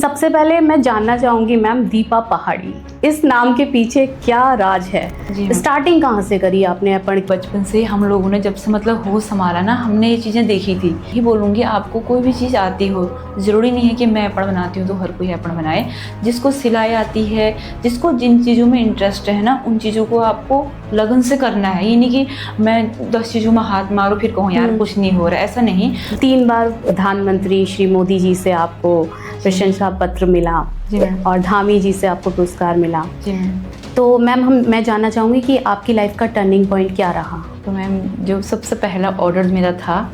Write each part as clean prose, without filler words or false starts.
सबसे पहले मैं जानना चाहूंगी मैम, दीपा पहाड़ी, इस नाम के पीछे क्या राज है? जी मैम। स्टार्टिंग कहाँ से करी आपने अपन? बचपन से हम लोगों ने जब से होश संभाला ना, हमने ये चीज़ें देखी थी। ही बोलूँगी, आपको कोई भी चीज़ आती हो, ज़रूरी नहीं है कि मैं अपन बनाती हूँ तो हर कोई अपन बनाए। जिसको सिलाई आती है, जिसको जिन चीज़ों में इंटरेस्ट है ना, उन चीज़ों को आपको लगन से करना है। ये नहीं कि मैं 10 चीज़ों में हाथ मारो फिर कहूँ यार कुछ नहीं हो रहा है, ऐसा नहीं। 3 बार प्रधानमंत्री श्री मोदी जी से आपको प्रशंसा पत्र मिला जी मैम। और धामी जी से आपको पुरस्कार मिला। जी मैम। तो मैम मैं जानना चाहूँगी कि आपकी लाइफ का टर्निंग पॉइंट क्या रहा? तो मैम, जो सबसे पहला ऑर्डर मेरा था,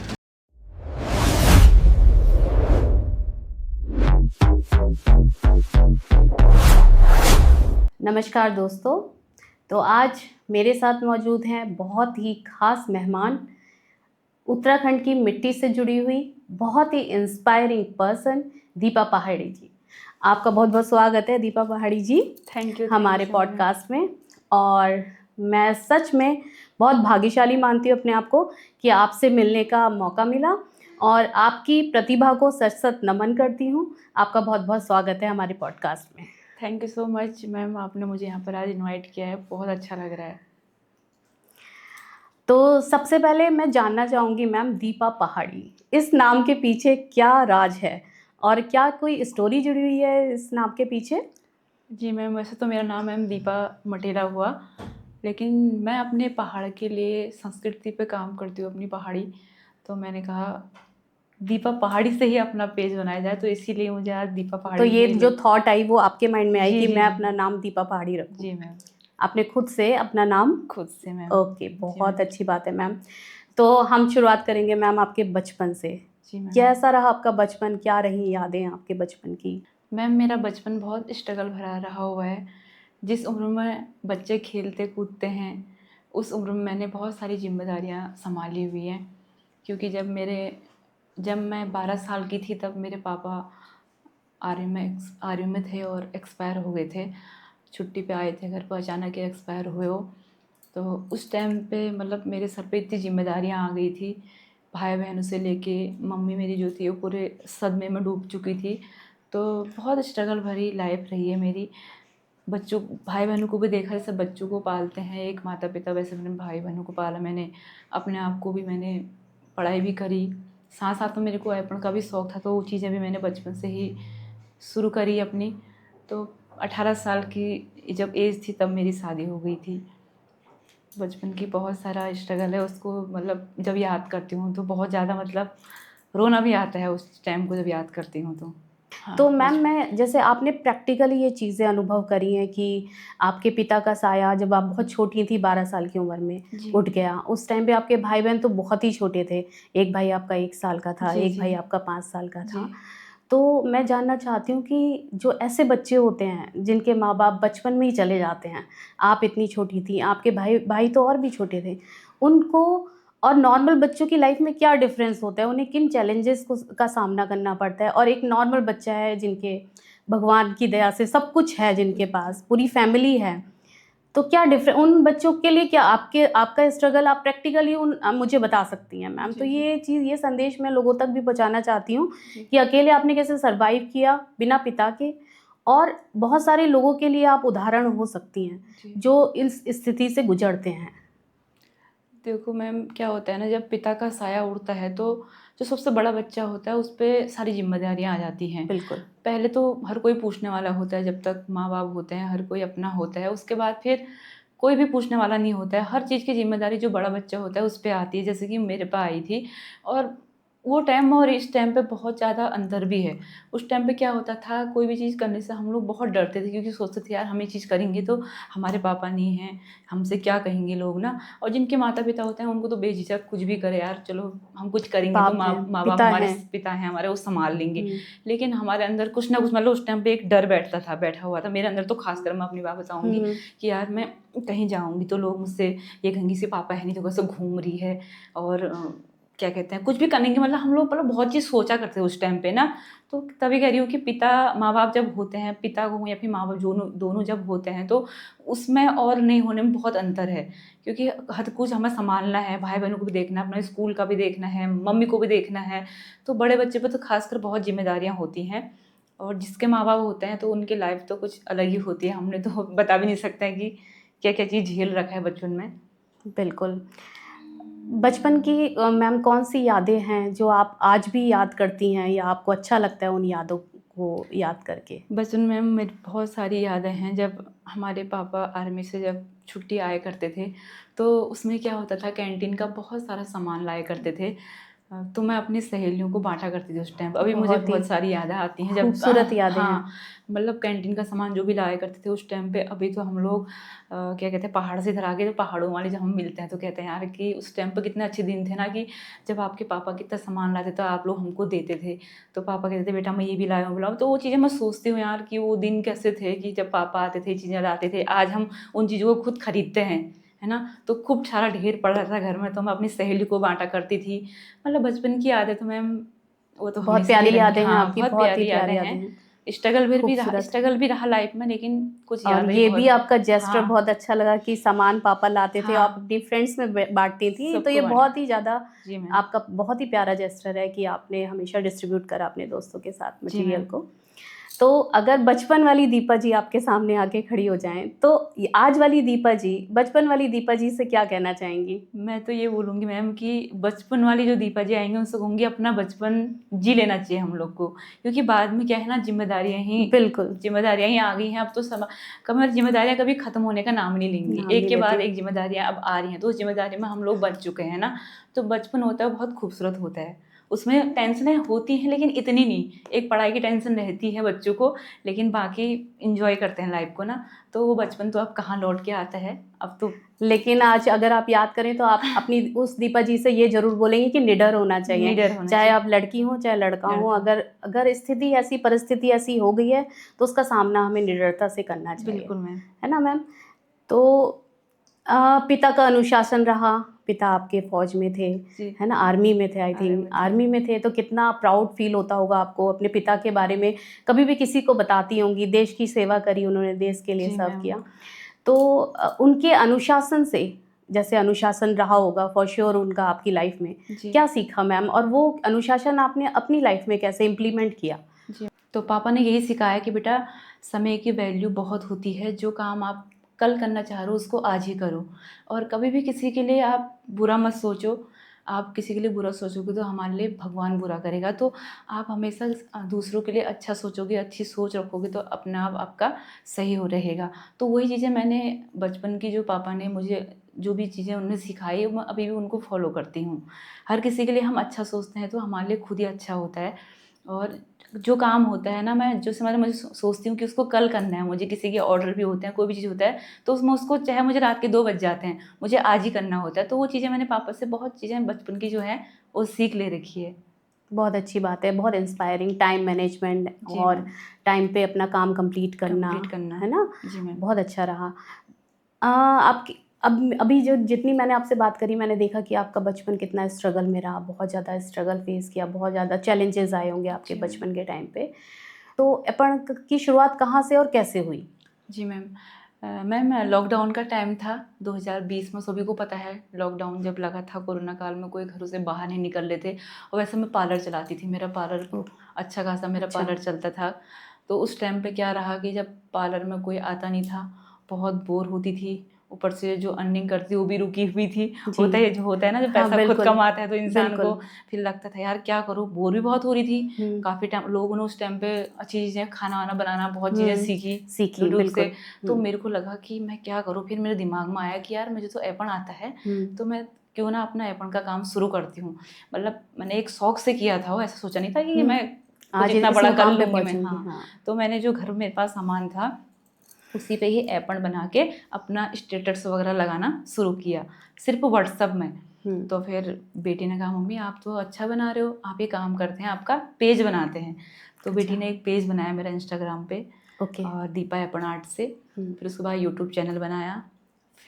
नमस्कार दोस्तों। तो आज मेरे साथ मौजूद हैं बहुत ही खास मेहमान, उत्तराखंड की मिट्टी से जुड़ी हुई बहुत ही इंस्पायरिंग पर्सन दीपा पहाड़ी जी। आपका बहुत बहुत स्वागत है दीपा पहाड़ी जी थैंक यू हमारे पॉडकास्ट में। और मैं सच में बहुत भाग्यशाली मानती हूँ अपने आप को कि आपसे मिलने का मौका मिला और आपकी प्रतिभा को सच सच नमन करती हूँ। आपका बहुत बहुत स्वागत है हमारे पॉडकास्ट में। Thank you so much ma'am, आपने मुझे यहाँ पर आज इनवाइट किया है, बहुत अच्छा लग रहा है। तो सबसे पहले मैं जानना चाहूँगी मैम, दीपा पहाड़ी, इस नाम के पीछे क्या राज है और क्या कोई स्टोरी जुड़ी हुई है इस नाम के पीछे? जी मैम, वैसे तो मेरा नाम मैम दीपा मटेरा हुआ, लेकिन मैं अपने पहाड़ के लिए संस्कृति पे काम करती हूँ अपनी पहाड़ी। तो मैंने कहा दीपा पहाड़ी से ही अपना पेज बनाया जाए, तो इसीलिए मुझे आज दीपा तो पहाड़ी ये ही जो थॉट आई वो आपके माइंड में आई जी कि जी मैं जी अपना नाम दीपा पहाड़ी रखूं? जी मैम। आपने खुद से अपना नाम? खुद से मैम। ओके, जी बहुत मैम। अच्छी बात है मैम। तो हम शुरुआत करेंगे मैम आपके बचपन से। जी मैम। कैसा रहा आपका बचपन? क्या रही यादें आपके बचपन की? मैम, मेरा बचपन बहुत स्ट्रगल भरा रहा हुआ है। जिस उम्र में बच्चे खेलते कूदते हैं, उस उम्र में मैंने बहुत सारी जिम्मेदारियां संभाली हुई हैं। क्योंकि जब मैं 12 साल की थी, तब मेरे पापा आर्मी में थे और एक्सपायर हो गए थे। छुट्टी पे आए थे घर पर, अचानक ही एक्सपायर हुए हो। तो उस टाइम पे मेरे सर पे इतनी जिम्मेदारियां आ गई थी, भाई बहनों से लेके मम्मी मेरी जो थी वो पूरे सदमे में डूब चुकी थी। तो बहुत स्ट्रगल भरी लाइफ रही है मेरी। बच्चों भाई बहनों को भी देखा, जैसे बच्चों को पालते हैं एक माता पिता, वैसे मैंने भाई बहनों को पाला। मैंने अपने आप को भी, मैंने पढ़ाई भी करी, साथ साथ में मेरे को ऐपण का भी शौक़ था, तो वो चीज़ें भी मैंने बचपन से ही शुरू करी अपनी। तो 18 साल की जब एज थी तब मेरी शादी हो गई थी। बचपन की बहुत सारा स्ट्रगल है, उसको जब याद करती हूँ तो बहुत ज़्यादा रोना भी आता है उस टाइम को जब याद करती हूँ तो। हाँ, तो मैम मैं जैसे आपने प्रैक्टिकली ये चीज़ें अनुभव करी हैं कि आपके पिता का साया जब आप बहुत छोटी थी 12 साल की उम्र में जी उठ गया, उस टाइम पे आपके भाई बहन तो बहुत ही छोटे थे। एक भाई आपका 1 साल का था, जी एक जी भाई आपका 5 साल का जी था। तो मैं जानना चाहती हूँ कि जो ऐसे बच्चे होते हैं जिनके माँ बाप बचपन में ही चले जाते हैं, आप इतनी छोटी थी, आपके भाई भाई तो और भी छोटे थे, उनको और नॉर्मल बच्चों की लाइफ में क्या डिफरेंस होता है? उन्हें किन चैलेंजेस का सामना करना पड़ता है? और एक नॉर्मल बच्चा है जिनके भगवान की दया से सब कुछ है, जिनके पास पूरी फैमिली है, तो क्या उन बच्चों के लिए क्या आपका स्ट्रगल आप प्रैक्टिकली मुझे बता सकती हैं मैम? तो जी ये संदेश मैं लोगों तक भी पहुंचाना चाहती हूँ जी कि अकेले आपने कैसे सरवाइव किया बिना पिता के, और बहुत सारे लोगों के लिए आप उदाहरण हो सकती हैं जी। जो इस स्थिति से गुजरते हैं। देखो मैम, क्या होता है ना, जब पिता का साया उड़ता है तो जो सबसे बड़ा बच्चा होता है उस पर सारी जिम्मेदारियां आ जाती हैं। बिल्कुल। पहले तो हर कोई पूछने वाला होता है, जब तक माँ बाप होते हैं हर कोई अपना होता है। उसके बाद फिर कोई भी पूछने वाला नहीं होता है। हर चीज़ की जिम्मेदारी जो बड़ा बच्चा होता है उस पर आती है, जैसे कि मेरे पे आई थी। और वो टाइम और इस टाइम पे बहुत ज़्यादा अंतर भी है। उस टाइम पे क्या होता था, कोई भी चीज़ करने से हम लोग बहुत डरते थे, क्योंकि सोचते थे यार हम ये चीज़ करेंगे तो हमारे पापा नहीं हैं, हमसे क्या कहेंगे लोग ना। और जिनके माता पिता होते हैं उनको तो बेझिझक कुछ भी करे, यार चलो हम कुछ करेंगे तो बाप माँ हैं, माँ बाप पिता हमारे हैं। पिता हैं हमारे, वो संभाल लेंगे। हुँ। लेकिन हमारे अंदर कुछ ना कुछ उस टाइम पे एक डर बैठा हुआ था मेरे अंदर। तो खासकर मैं अपनी बात बताऊंगी हुँ। कि यार मैं कहीं जाऊंगी तो लोग मुझसे ये कहेंगे से पापा है नहीं तो कैसे घूम रही है, और क्या कहते हैं कुछ भी करेंगे। हम लोग बहुत चीज़ सोचा करते हैं उस टाइम पे ना। तो तभी कह रही हूँ कि पिता माँ बाप जब होते हैं, पिता को या फिर माँ बाप दोनों जब होते हैं, तो उसमें और नहीं होने में बहुत अंतर है। क्योंकि हर कुछ हमें संभालना है, भाई बहनों को भी देखना है, अपना स्कूल का भी देखना है, मम्मी को भी देखना है। तो बड़े बच्चे पे तो खासकर बहुत जिम्मेदारियाँ होती हैं। और जिसके माँ बाप होते हैं तो उनकी लाइफ तो कुछ अलग ही होती है, हमने तो बता भी नहीं सकते हैं कि क्या क्या चीज़ झेल रखा है बचपन में। बिल्कुल। बचपन की मैम कौन सी यादें हैं जो आप आज भी याद करती हैं या आपको अच्छा लगता है उन यादों को याद करके? बचपन में मेरी बहुत सारी यादें हैं। जब हमारे पापा आर्मी से जब छुट्टी आया करते थे तो उसमें क्या होता था, कैंटीन का बहुत सारा सामान लाया करते थे। तो मैं अपनी सहेलियों को बांटा करती थी उस टाइम। अभी मुझे बहुत ही बहुत सारी यादें आती हैं जब खूबसूरत यादें हैं। हाँ, मतलब कैंटीन का सामान जो भी लाया करते थे उस टाइम पे। अभी तो हम लोग क्या कहते हैं, पहाड़ से इधर आ गए, तो पहाड़ों वाले जब हम मिलते हैं तो कहते हैं यार कि उस टाइम पे कितने अच्छे दिन थे ना, कि जब आपके पापा कितना सामान लाते तो आप लोग हमको देते थे। तो पापा कहते थे बेटा मैं ये भी लाया हूँ, बुलाओ। तो वो चीज़ें मैं सोचती हूँ यार कि वो दिन कैसे थे, कि जब पापा आते थे चीज़ें लाते थे। आज हम उन चीज़ों को खुद खरीदते हैं, है ना। तो खूब सारा ढेर पड़ रहा था घर में, तो मैं अपनी सहेली को बांटा करती थी। मतलब बचपन की यादें तो मैम वो तो बहुत हमेशा ही प्यारी रहेंगी। यादें हैं हाँ, आपकी, बहुत बहुत ही प्यारी यादें प्यारी हैं। यादें हैं। खूबसूरत। स्ट्रगल भी रहा लाइफ में, लेकिन कुछ और यादें ये भी बहुत। आपका जेस्चर हाँ, बहुत अच्छा लगा कि सामान पापा लाते थे, आप हाँ, अपनी फ्रेंड्स में बाँटती थी, तो सबको ये बाँटा। बहुत ही ज़्यादा जी मैम। आपका बहुत ही प्यारा जेस्चर है कि आपने हमेशा डिस्ट्रीब्यूट करा अपने दोस्तों के साथ जी मटेरियल मैम। को। तो अगर बचपन वाली दीपा जी आपके सामने आके खड़ी हो जाएँ, तो आज वाली दीपा जी, बचपन वाली दीपा जी से क्या कहना चाहेंगी? मैं तो ये बोलूँगी मैम कि बचपन वाली जो दीपा जी आएँगी उनसे कहूँगी अपना बचपन जी लेना चाहिए हम लोग को। क्योंकि बाद में क्या है ना, बिल्कुल, ज़िम्मेदारियाँ ही आ गई हैं। अब तो कमर ज़िम्मेदारियाँ कभी ख़त्म होने का नाम नहीं लेंगी। नाम एक नहीं के बाद लेती। एक ज़िम्मेदारियाँ अब आ रही हैं, तो उस ज़िम्मेदारी में हम लोग बँट चुके हैं ना। तो बचपन होता है बहुत खूबसूरत होता है। उसमें टेंशनें होती हैं लेकिन इतनी नहीं। एक पढ़ाई की टेंशन रहती है बच्चों को, लेकिन बाकी एन्जॉय करते हैं लाइफ़ को ना। तो वो बचपन तो अब कहाँ लौट के आता है, अब तो लेकिन आज अगर आप याद करें तो आप अपनी उस दीपा जी से ये ज़रूर बोलेंगी कि निडर होना चाहिए। निडर होना चाहे चाहिए। आप लड़की हो, चाहे लड़का हो, लड़का। अगर अगर स्थिति ऐसी परिस्थिति ऐसी हो गई है, तो उसका सामना हमें निडरता से करना चाहिए। बिल्कुल मैम। है ना मैम? तो पिता का अनुशासन रहा, पिता आपके फ़ौज में थे, जी। है ना? आर्मी में थे आई आर्मी थिंक, में थे। आर्मी में थे तो कितना प्राउड फ़ील होता होगा आपको अपने पिता के बारे में, कभी भी किसी को बताती होंगी, देश की सेवा करी उन्होंने, देश के लिए जी सर्व मैम। किया। तो उनके अनुशासन से, जैसे अनुशासन रहा होगा फॉर श्योर उनका आपकी लाइफ में, जी। क्या सीखा मैम? और वो अनुशासन आपने अपनी लाइफ में कैसे इम्प्लीमेंट किया? जी। तो पापा ने यही सिखाया कि बेटा समय की वैल्यू बहुत होती है, जो काम आप कल करना चाह रहे हो उसको आज ही करो। और कभी भी किसी के लिए आप बुरा मत सोचो। आप किसी के लिए बुरा सोचोगे तो हमारे लिए भगवान बुरा करेगा। तो आप हमेशा दूसरों के लिए अच्छा सोचोगे, अच्छी सोच रखोगे तो अपना आप आपका सही हो रहेगा। तो वही चीज़ें मैंने बचपन की, जो पापा ने मुझे जो भी चीज़ें उन्होंने सिखाई, मैं अभी भी उनको फॉलो करती हूँ। हर किसी के लिए हम अच्छा सोचते हैं तो हमारे लिए खुद ही अच्छा होता है। और जो काम होता है ना, मैं जो समझ मुझे सोचती हूँ कि उसको कल करना है, मुझे किसी के ऑर्डर भी होते हैं, कोई भी चीज़ होता है, तो उसमें उसको चाहे मुझे रात के 2 बज जाते हैं, मुझे आज ही करना होता है। तो वो चीज़ें मैंने पापा से बहुत चीज़ें बचपन की जो है वो सीख ले रखी है। बहुत अच्छी बात है, बहुत इंस्पायरिंग टाइम मैनेजमेंट जी और मैम। टाइम पे अपना काम कंप्लीट करना, कंप्लीट करना। है ना? जी मैम। बहुत अच्छा रहा। आपकी अब अभी जो जितनी मैंने आपसे बात करी, मैंने देखा कि आपका बचपन कितना स्ट्रगल में रहा, बहुत ज़्यादा स्ट्रगल फेस किया, बहुत ज़्यादा चैलेंजेस आए होंगे आपके जी मैम। बचपन के टाइम पे। तो अपन की शुरुआत कहाँ से और कैसे हुई? जी मैम। मैम लॉकडाउन का टाइम था 2020 में, सभी को पता है लॉकडाउन जब लगा था, कोरोना काल में कोई घरों से बाहर नहीं निकल रहे थे। और वैसे मैं पार्लर चलाती थी, मेरा पार्लर ओह! अच्छा खासा मेरा अच्छा। पार्लर चलता था। तो उस टाइम पे क्या रहा कि जब पार्लर में कोई आता नहीं था, बहुत बोर होती थी। ऊपर से जो अर्निंग करती वो भी रुकी हुई थी। जी। होता है ना, जब हाँ, पैसा खुद बिल्कुल, कमाता है तो इंसान को बिल्कुल। फिर लगता था यार क्या करूँ, बोर भी बहुत हो रही थी। हुँ, काफ़ी टाइम लोगों ने उस टाइम पे अच्छी चीज़ें, खाना वाना बनाना बहुत चीज़ें हुँ। सीखी सीखी, यूट्यूब से। बिल्कुल। तो हुँ, मेरे को लगा कि मैं क्या करूँ? फिर मेरे दिमाग में आया कि यार मुझे तो एपन आता है, हुँ। तो मैं क्यों ना अपना एपन का काम शुरू करती हूँ। मतलब मैंने एक शौक से किया था वो, ऐसा सोचा नहीं था कि हुँ। मैं कुछ आज इतना इस बड़ा कर मुकाम पे लूँगी मैं। पहुँचूँगी, हाँ, हाँ। तो मैंने जो घर में मेरे पास सामान था उसी पे ही एपन बना के अपना स्टेटस वगैरह लगाना शुरू किया, सिर्फ़ व्हाट्सएप में। हुँ, तो फिर बेटी ने कहा मम्मी आप तो अच्छा बना रहे हो, आप ये काम करते हैं, आपका पेज बनाते हैं। तो बेटी अच्छा, ने एक पेज बनाया मेरा इंस्टाग्राम पे, ओके। और दीपा एपन आर्ट से। हुँ, फिर उसके बाद यूट्यूब चैनल बनाया,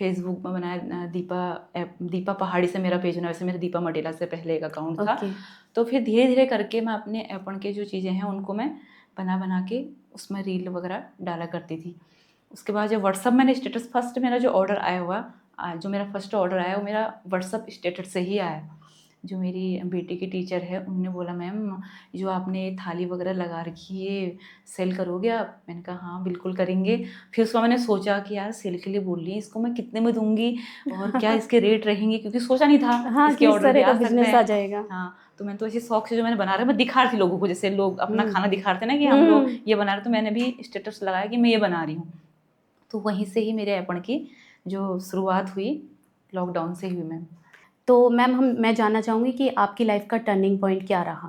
फेसबुक में बनाया, दीपा पहाड़ी से मेरा पेज बना, वैसे मेरा दीपा मटेला से पहले एक अकाउंट था। ओके। तो फिर धीरे धीरे करके मैं अपने एपन के जो चीज़ें हैं उनको मैं बना बना के उसमें रील वगैरह डाला करती थी। उसके बाद जब व्हाट्सअप मैंने स्टेटस, फर्स्ट मेरा जो ऑर्डर आया हुआ, जो मेरा फर्स्ट ऑर्डर आया वो मेरा व्हाट्सअप स्टेटस से ही आया। जो मेरी बेटी की टीचर है उनने बोला मैम जो आपने थाली वगैरह लगा रखी है ये सेल करोगे आप? मैंने कहा हाँ बिल्कुल करेंगे। फिर उसका मैंने सोचा कि यार सेल के लिए बोल रही है, इसको मैं कितने में दूंगी और क्या इसके रेट रहेंगे, क्योंकि सोचा नहीं था हाँ, इसके कि इस ऑर्डर भी तरह का आ सकते बिजनेस आ हैं। जाएगा। हाँ, तो मैं तो ऐसे शौक से जो मैंने बना रहा है मैं दिखा रही थी लोगों को, जैसे लोग अपना हम्म। खाना दिखाते हैं ना कि हम लोग हम्म। ये बना रहे, तो मैंने भी स्टेटस लगाया कि मैं ये बना रही हूँ। तो वहीं से ही मेरे ऐपण की जो शुरुआत हुई लॉकडाउन से हुई मैम। तो मैम मैं जानना चाहूँगी कि आपकी लाइफ का टर्निंग पॉइंट क्या रहा?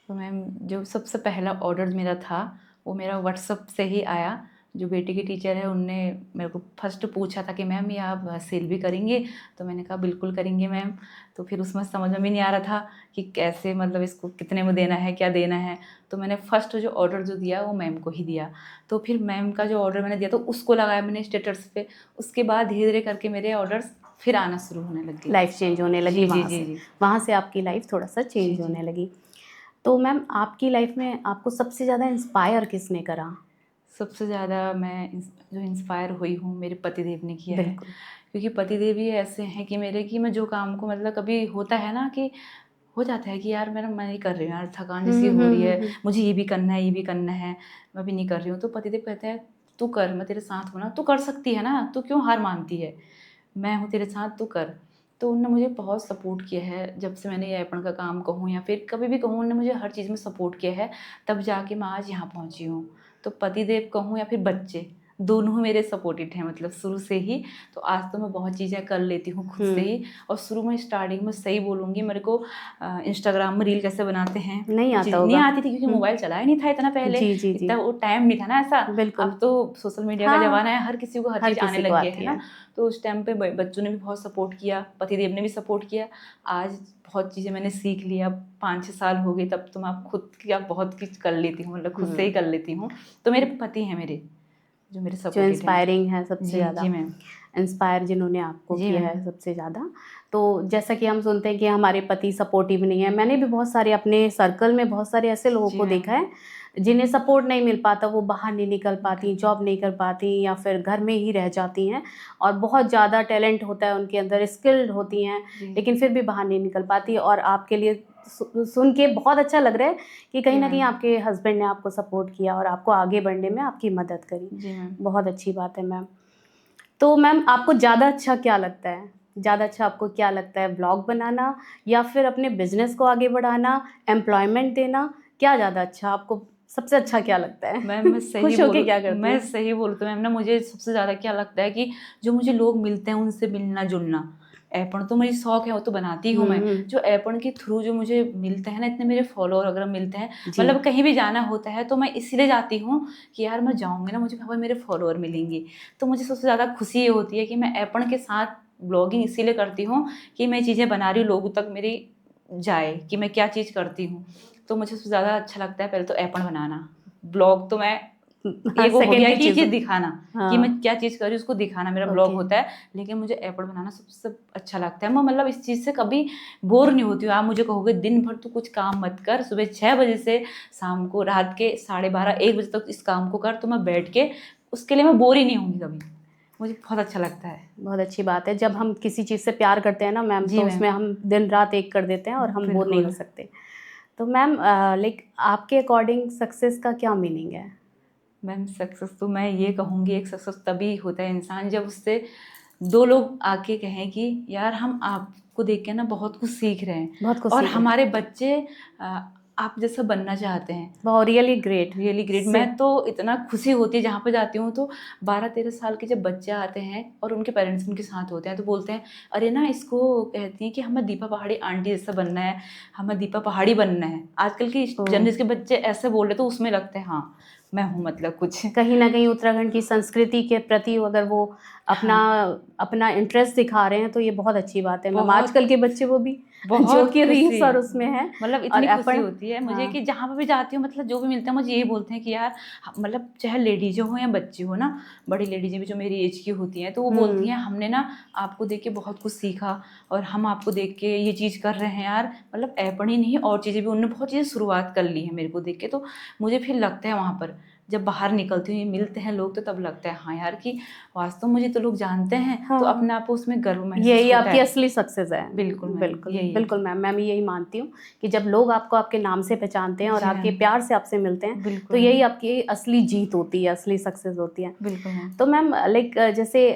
तो मैम जो सबसे पहला ऑर्डर मेरा था वो मेरा व्हाट्सअप से ही आया। जो बेटी की टीचर है उनने मेरे को फर्स्ट पूछा था कि मैम ये आप सेल भी करेंगे? तो मैंने कहा बिल्कुल करेंगे मैम। तो फिर उसमें समझ में भी नहीं आ रहा था कि कैसे मतलब इसको कितने में देना है, क्या देना है। तो मैंने फर्स्ट जो ऑर्डर जो दिया वो मैम को ही दिया। तो फिर मैम का जो ऑर्डर मैंने दिया तो उसको लगाया मैंने स्टेटस पे। उसके बाद धीरे धीरे करके मेरे ऑर्डर्स फिर आना शुरू होने लग गए। लाइफ चेंज होने लगी जी जी वहाँ जी से। जी वहाँ से आपकी लाइफ थोड़ा सा जी चेंज जी। होने लगी। तो मैम आपकी लाइफ में आपको सबसे ज़्यादा इंस्पायर किसने करा? सबसे ज़्यादा मैं जो इंस्पायर हुई हूँ मेरे पतिदेव ने किया है। बिल्कुल। क्योंकि पतिदेव ही ऐसे हैं कि मेरे कि मैं जो काम को मतलब कभी होता है ना कि हो जाता है कि यार मैं नहीं कर रही हूँ यार, थकान जैसी हो रही है, मुझे ये भी करना है ये भी करना है, मैं भी नहीं कर रही हूँ। तो पतिदेव कहते हैं तू कर, मैं तेरे साथ हूँ ना, तू कर सकती है ना, तू क्यों हार मानती है, मैं हूँ तेरे साथ, तू कर। तो उन्होंने मुझे बहुत सपोर्ट किया है। जब से मैंने ये ऐपण का काम कहूँ या फिर कभी भी कहूँ, उन्होंने मुझे हर चीज़ में सपोर्ट किया है, तब जाके मैं आज यहाँ पहुँची हूँ। तो पतिदेव कहूँ या फिर बच्चे, दोनों ही मेरे सपोर्टेड हैं मतलब शुरू से ही। तो आज तो मैं बहुत चीज़ें कर लेती हूँ खुद से ही। और शुरू में स्टार्टिंग में सही बोलूँगी, मेरे को इंस्टाग्राम में रील कैसे बनाते हैं नहीं वो आता चीज़ नहीं होगा। आती थी, क्योंकि मोबाइल चलाया नहीं था इतना पहले, जी, जी, जी। इतना वो टाइम नहीं था ना ऐसा। बिल्कुल। अब तो सोशल मीडिया का हाँ, ज़माना है, हर किसी को हर हर चीज़ आने किसी को लग गया आती है है। ना। तो उस टाइम पे बच्चों ने भी बहुत सपोर्ट किया, पतिदेव ने भी सपोर्ट किया। आज बहुत चीज़ें मैंने सीख लिया, 5-6 साल हो गए, तब तो मैं खुद की अब बहुत कुछ कर लेती हूँ, मतलब खुद से ही कर लेती हूँ। तो मेरे पति हैं मेरे, जो मेरे जो सपोर्टेड हैं। इंस्पायरिंग है सबसे जी जी ज़्यादा, मैम। इंस्पायर जिन्होंने आपको जी किया मैम। है सबसे ज़्यादा। तो जैसा कि हम सुनते हैं कि हमारे पति सपोर्टिव नहीं है, मैंने भी बहुत सारे अपने सर्कल में बहुत सारे ऐसे लोगों जी को मैम। देखा है जिन्हें सपोर्ट नहीं मिल पाता, वो बाहर नहीं निकल पाती, जॉब नहीं कर पाती या फिर घर में ही रह जाती हैं और बहुत ज़्यादा टैलेंट होता है उनके अंदर, स्किल्ड होती हैं, जी लेकिन फिर भी बाहर नहीं निकल पाती। और आपके लिए सुन के बहुत अच्छा लग रहा है कि कहीं जी ना कहीं मैम। आपके हस्बैंड ने आपको सपोर्ट किया और आपको आगे बढ़ने में आपकी मदद करी। जी मैम। बहुत अच्छी बात है मैम। तो मैम आपको ज़्यादा अच्छा क्या लगता है? ज़्यादा अच्छा आपको क्या लगता है, व्लॉग बनाना या फिर अपने बिज़नेस को आगे बढ़ाना, एम्प्लॉयमेंट देना? क्या ज़्यादा अच्छा आपको, सबसे अच्छा क्या लगता है? मैम मैं सही खुश होके बोलूँ, क्या करती मैं हैं? सही बोलूँ तो मैम ना मुझे सबसे ज़्यादा क्या लगता है कि जो मुझे लोग मिलते हैं उनसे मिलना जुलना। ऐपण तो मेरी शौक है, वो तो बनाती हूँ मैं। हुँ, जो ऐपण के थ्रू जो मुझे मिलते हैं ना, इतने मेरे फॉलोअर वगैरह मिलते हैं, जी। मतलब कहीं भी जाना होता है तो मैं इसीलिए जाती हूँ कि यार मैं जाऊँगी ना, मुझे वहाँ मेरे फॉलोअर मिलेंगे। तो मुझे सबसे ज़्यादा खुशी ये होती है कि मैं ऐपण के साथ ब्लॉगिंग इसीलिए करती हूँ कि मैं चीज़ें बना रही हूँ, लोगों तक मेरी जाए कि मैं क्या चीज़ करती हूँ। तो मुझे सबसे ज़्यादा अच्छा लगता है पहले तो ऐपण बनाना। ब्लॉग तो मैं हाँ, एक वो हो सेकंड गया की कि ये चीज़। चीज़ दिखाना, कि मैं हाँ, क्या चीज़ कर रही हूँ उसको दिखाना मेरा ब्लॉग ओके। होता है। लेकिन मुझे ऐपण बनाना सबसे अच्छा लगता है। मैं मतलब इस चीज़ से कभी बोर नहीं होती हूँ। आप मुझे कहोगे दिन भर तू कुछ काम मत कर, सुबह 6 बजे से शाम को रात के 12:30-1 बजे तक इस काम को कर, तो मैं बैठ के उसके लिए मैं बोर ही नहीं होंगी कभी। मुझे बहुत अच्छा लगता है। बहुत अच्छी बात है। जब हम किसी चीज़ से प्यार करते हैं ना मैम, जी तो मैम। उसमें हम दिन-रात एक कर देते हैं और हम बोर नहीं हो बिल्कुल। सकते। तो मैम लाइक आपके अकॉर्डिंग सक्सेस का क्या मीनिंग है? मैम सक्सेस तो मैं ये कहूँगी, एक सक्सेस तभी होता है इंसान जब उससे 2 लोग आके कहें कि यार हम आपको देख के ना बहुत कुछ सीख रहे हैं बहुत कुछ और सीख रहे हैं। हमारे बच्चे आप जैसा बनना चाहते हैं। बहुत रियली ग्रेट। Really great. से मैं तो इतना खुशी होती है जहाँ पे जाती हूँ तो 12-13 साल के जब बच्चे आते हैं और उनके पेरेंट्स उनके साथ होते हैं तो बोलते हैं अरे ना, इसको कहती हैं कि हमें दीपा पहाड़ी आंटी जैसा बनना है, हमें दीपा पहाड़ी बनना है। आजकल की ओह! जनरेशन के बच्चे ऐसे बोल रहे तो उसमें लगता है हाँ मैं हूँ मतलब कुछ। कहीं न कहीं उत्तराखंड की संस्कृति के प्रति अगर वो अपना हाँ। अपना इंटरेस्ट दिखा रहे हैं, तो ये बहुत अच्छी बात है मैम। बहुत आजकल के बच्चे वो भी जो बहुत कि खुशी, रील्स और उसमें हैं मतलब और इतनी खुशी अपन। होती है मुझे हाँ, कि जहाँ पे भी जाती हूँ मतलब जो भी मिलता है मुझे यही बोलते हैं कि यार मतलब चाहे लेडीज़ हो या बच्चे हो ना, बड़ी लेडीज़ें भी जो मेरी एज की होती हैं तो वो बोलती हुँ। हैं हमने ना आपको देख के बहुत कुछ सीखा और हम आपको देख के ये चीज़ कर रहे हैं यार। मतलब ऐपण ही नहीं और चीज़ें भी, उन्होंने बहुत चीज़ें शुरुआत कर ली है मेरे को देख के। तो मुझे फिर लगता है वहाँ पर जब बाहर निकलती हूँ, ये मिलते हैं लोग, तो तब लगता है हाँ यार कि वास्तव मुझे तो लोग जानते हैं। हाँ। तो अपने आप को उसमें गर्व महसूस यही होता आपकी है। असली सक्सेस है। बिल्कुल मैम, बिल्कुल यही है। बिल्कुल मैम, मैं भी यही मानती हूँ कि जब लोग आपको आपके नाम से पहचानते हैं और जी आपके मैम, प्यार से आपसे मिलते हैं, तो बिल्कुल यही आपकी असली जीत होती है, असली सक्सेस होती है। बिल्कुल मैम। तो मैम लाइक जैसे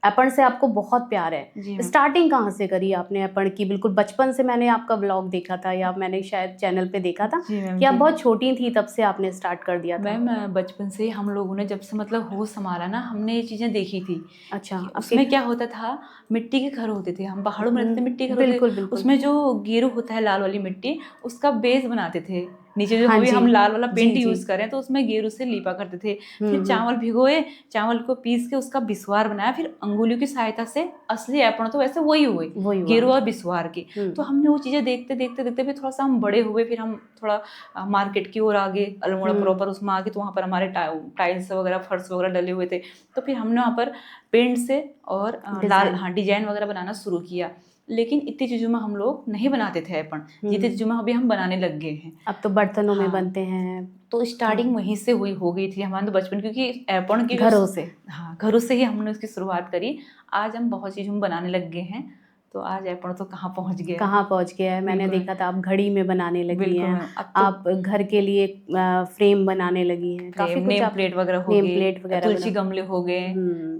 अपन से आपको बहुत प्यार है, जी मैम। स्टार्टिंग कहाँ से करी आपने अपन की? बिल्कुल बचपन से मैंने आपका ब्लॉग देखा था, या मैंने शायद चैनल पे देखा था जी मैम। कि आप जी बहुत छोटी थी तब से आपने स्टार्ट कर दिया था। मैम, बचपन से ही हम लोगों ने जब से मतलब होश संभाला ना, हमने ये चीज़ें देखी थी अच्छा, कि आपके उसमें क्या होता था, मिट्टी के घर होते थे, हम पहाड़ों में रहते थे, मिट्टी के घर होते थे। बिल्कुल बिल्कुल। उसमें जो गेरू होता है, लाल वाली मिट्टी, उसका बेस बनाते थे। नीचे जो हाँ अभी जी, हम लाल वाला जी पेंट जी। यूज़ करें, तो उसमें गेरू से लीपा करते थे। फिर चावल भिगोए, चावल को पीस के उसका बिस्वार बनाया, फिर अंगुलियों की सहायता से, असली ऐपण तो वैसे वही हुए, वही हुआ। गेरू और बिस्वार की। तो हमने वो चीज़ें देखते देखते देखते फिर थोड़ा सा हम बड़े हुए, फिर हम थोड़ा मार्केट की ओर आ गए, अल्मोड़ा प्रॉपर उसमें आ गए, तो वहाँ पर हमारे टाइल्स वगैरह, फर्श वगैरह डले हुए थे। तो फिर हमने वहाँ पर पेंट से और लाल डिजाइन। डिजाइन वगैरह बनाना शुरू किया। लेकिन इतनी चीज़ों में हम लोग नहीं बनाते थे ऐपण, जितनी चीज़ों में अभी हम बनाने लग गए हैं। अब तो बर्तनों में हाँ, बनते हैं। तो स्टार्टिंग वहीं से हो गई थी हमारे तो बचपन, क्योंकि ऐपण की घरों से। हाँ, घरों से ही हमने उसकी शुरुआत करी। आज हम बहुत चीज़ों में बनाने लग गए हैं, तो आज ऐपण तो कहाँ पहुँच गया है। कहाँ पहुँच गया है, मैंने बिल्कुल देखा था आप घड़ी में बनाने लगी बिल्कुल हैं, मैम। अब तो आप घर के लिए फ्रेम बनाने लगी हैं, काफ़ी फ्रेम, कुछ नेम आप प्लेट वगैरह हो नेम गए, प्लेट वगैरह तुलसी बना। गमले हो गए,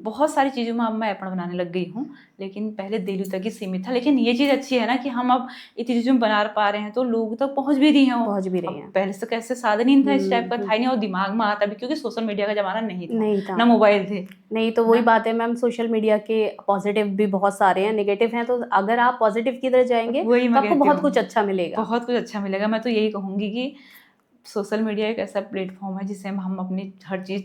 बहुत सारी चीज़ों में अब मैं ऐपण बनाने लग गई हूँ। लेकिन पहले दिल्ली तक ही सीमित था। लेकिन ये चीज़ अच्छी है ना कि हम अब इतनी चीज़ों में बना पा रहे हैं, तो लोगों तक पहुँच भी रही हैं वो। पहुँच भी रही अब हैं। पहले से कैसे साधन ही नहीं था, इस टाइप का था ही नहीं, और दिमाग में आता भी, क्योंकि सोशल मीडिया का ज़माना नहीं था, नहीं था। ना मोबाइल थे। नहीं, तो वही ना, बात है मैम, सोशल मीडिया के पॉजिटिव भी बहुत सारे हैं, नेगेटिव हैं, तो अगर आप पॉजिटिव की तरफ जाएंगे वही तो मैं आपको कहती बहुत हूँ, कुछ अच्छा मिलेगा। बहुत कुछ अच्छा मिलेगा। मैं तो यही कहूँगी कि सोशल मीडिया एक ऐसा प्लेटफॉर्म है जिससे हम अपनी हर चीज़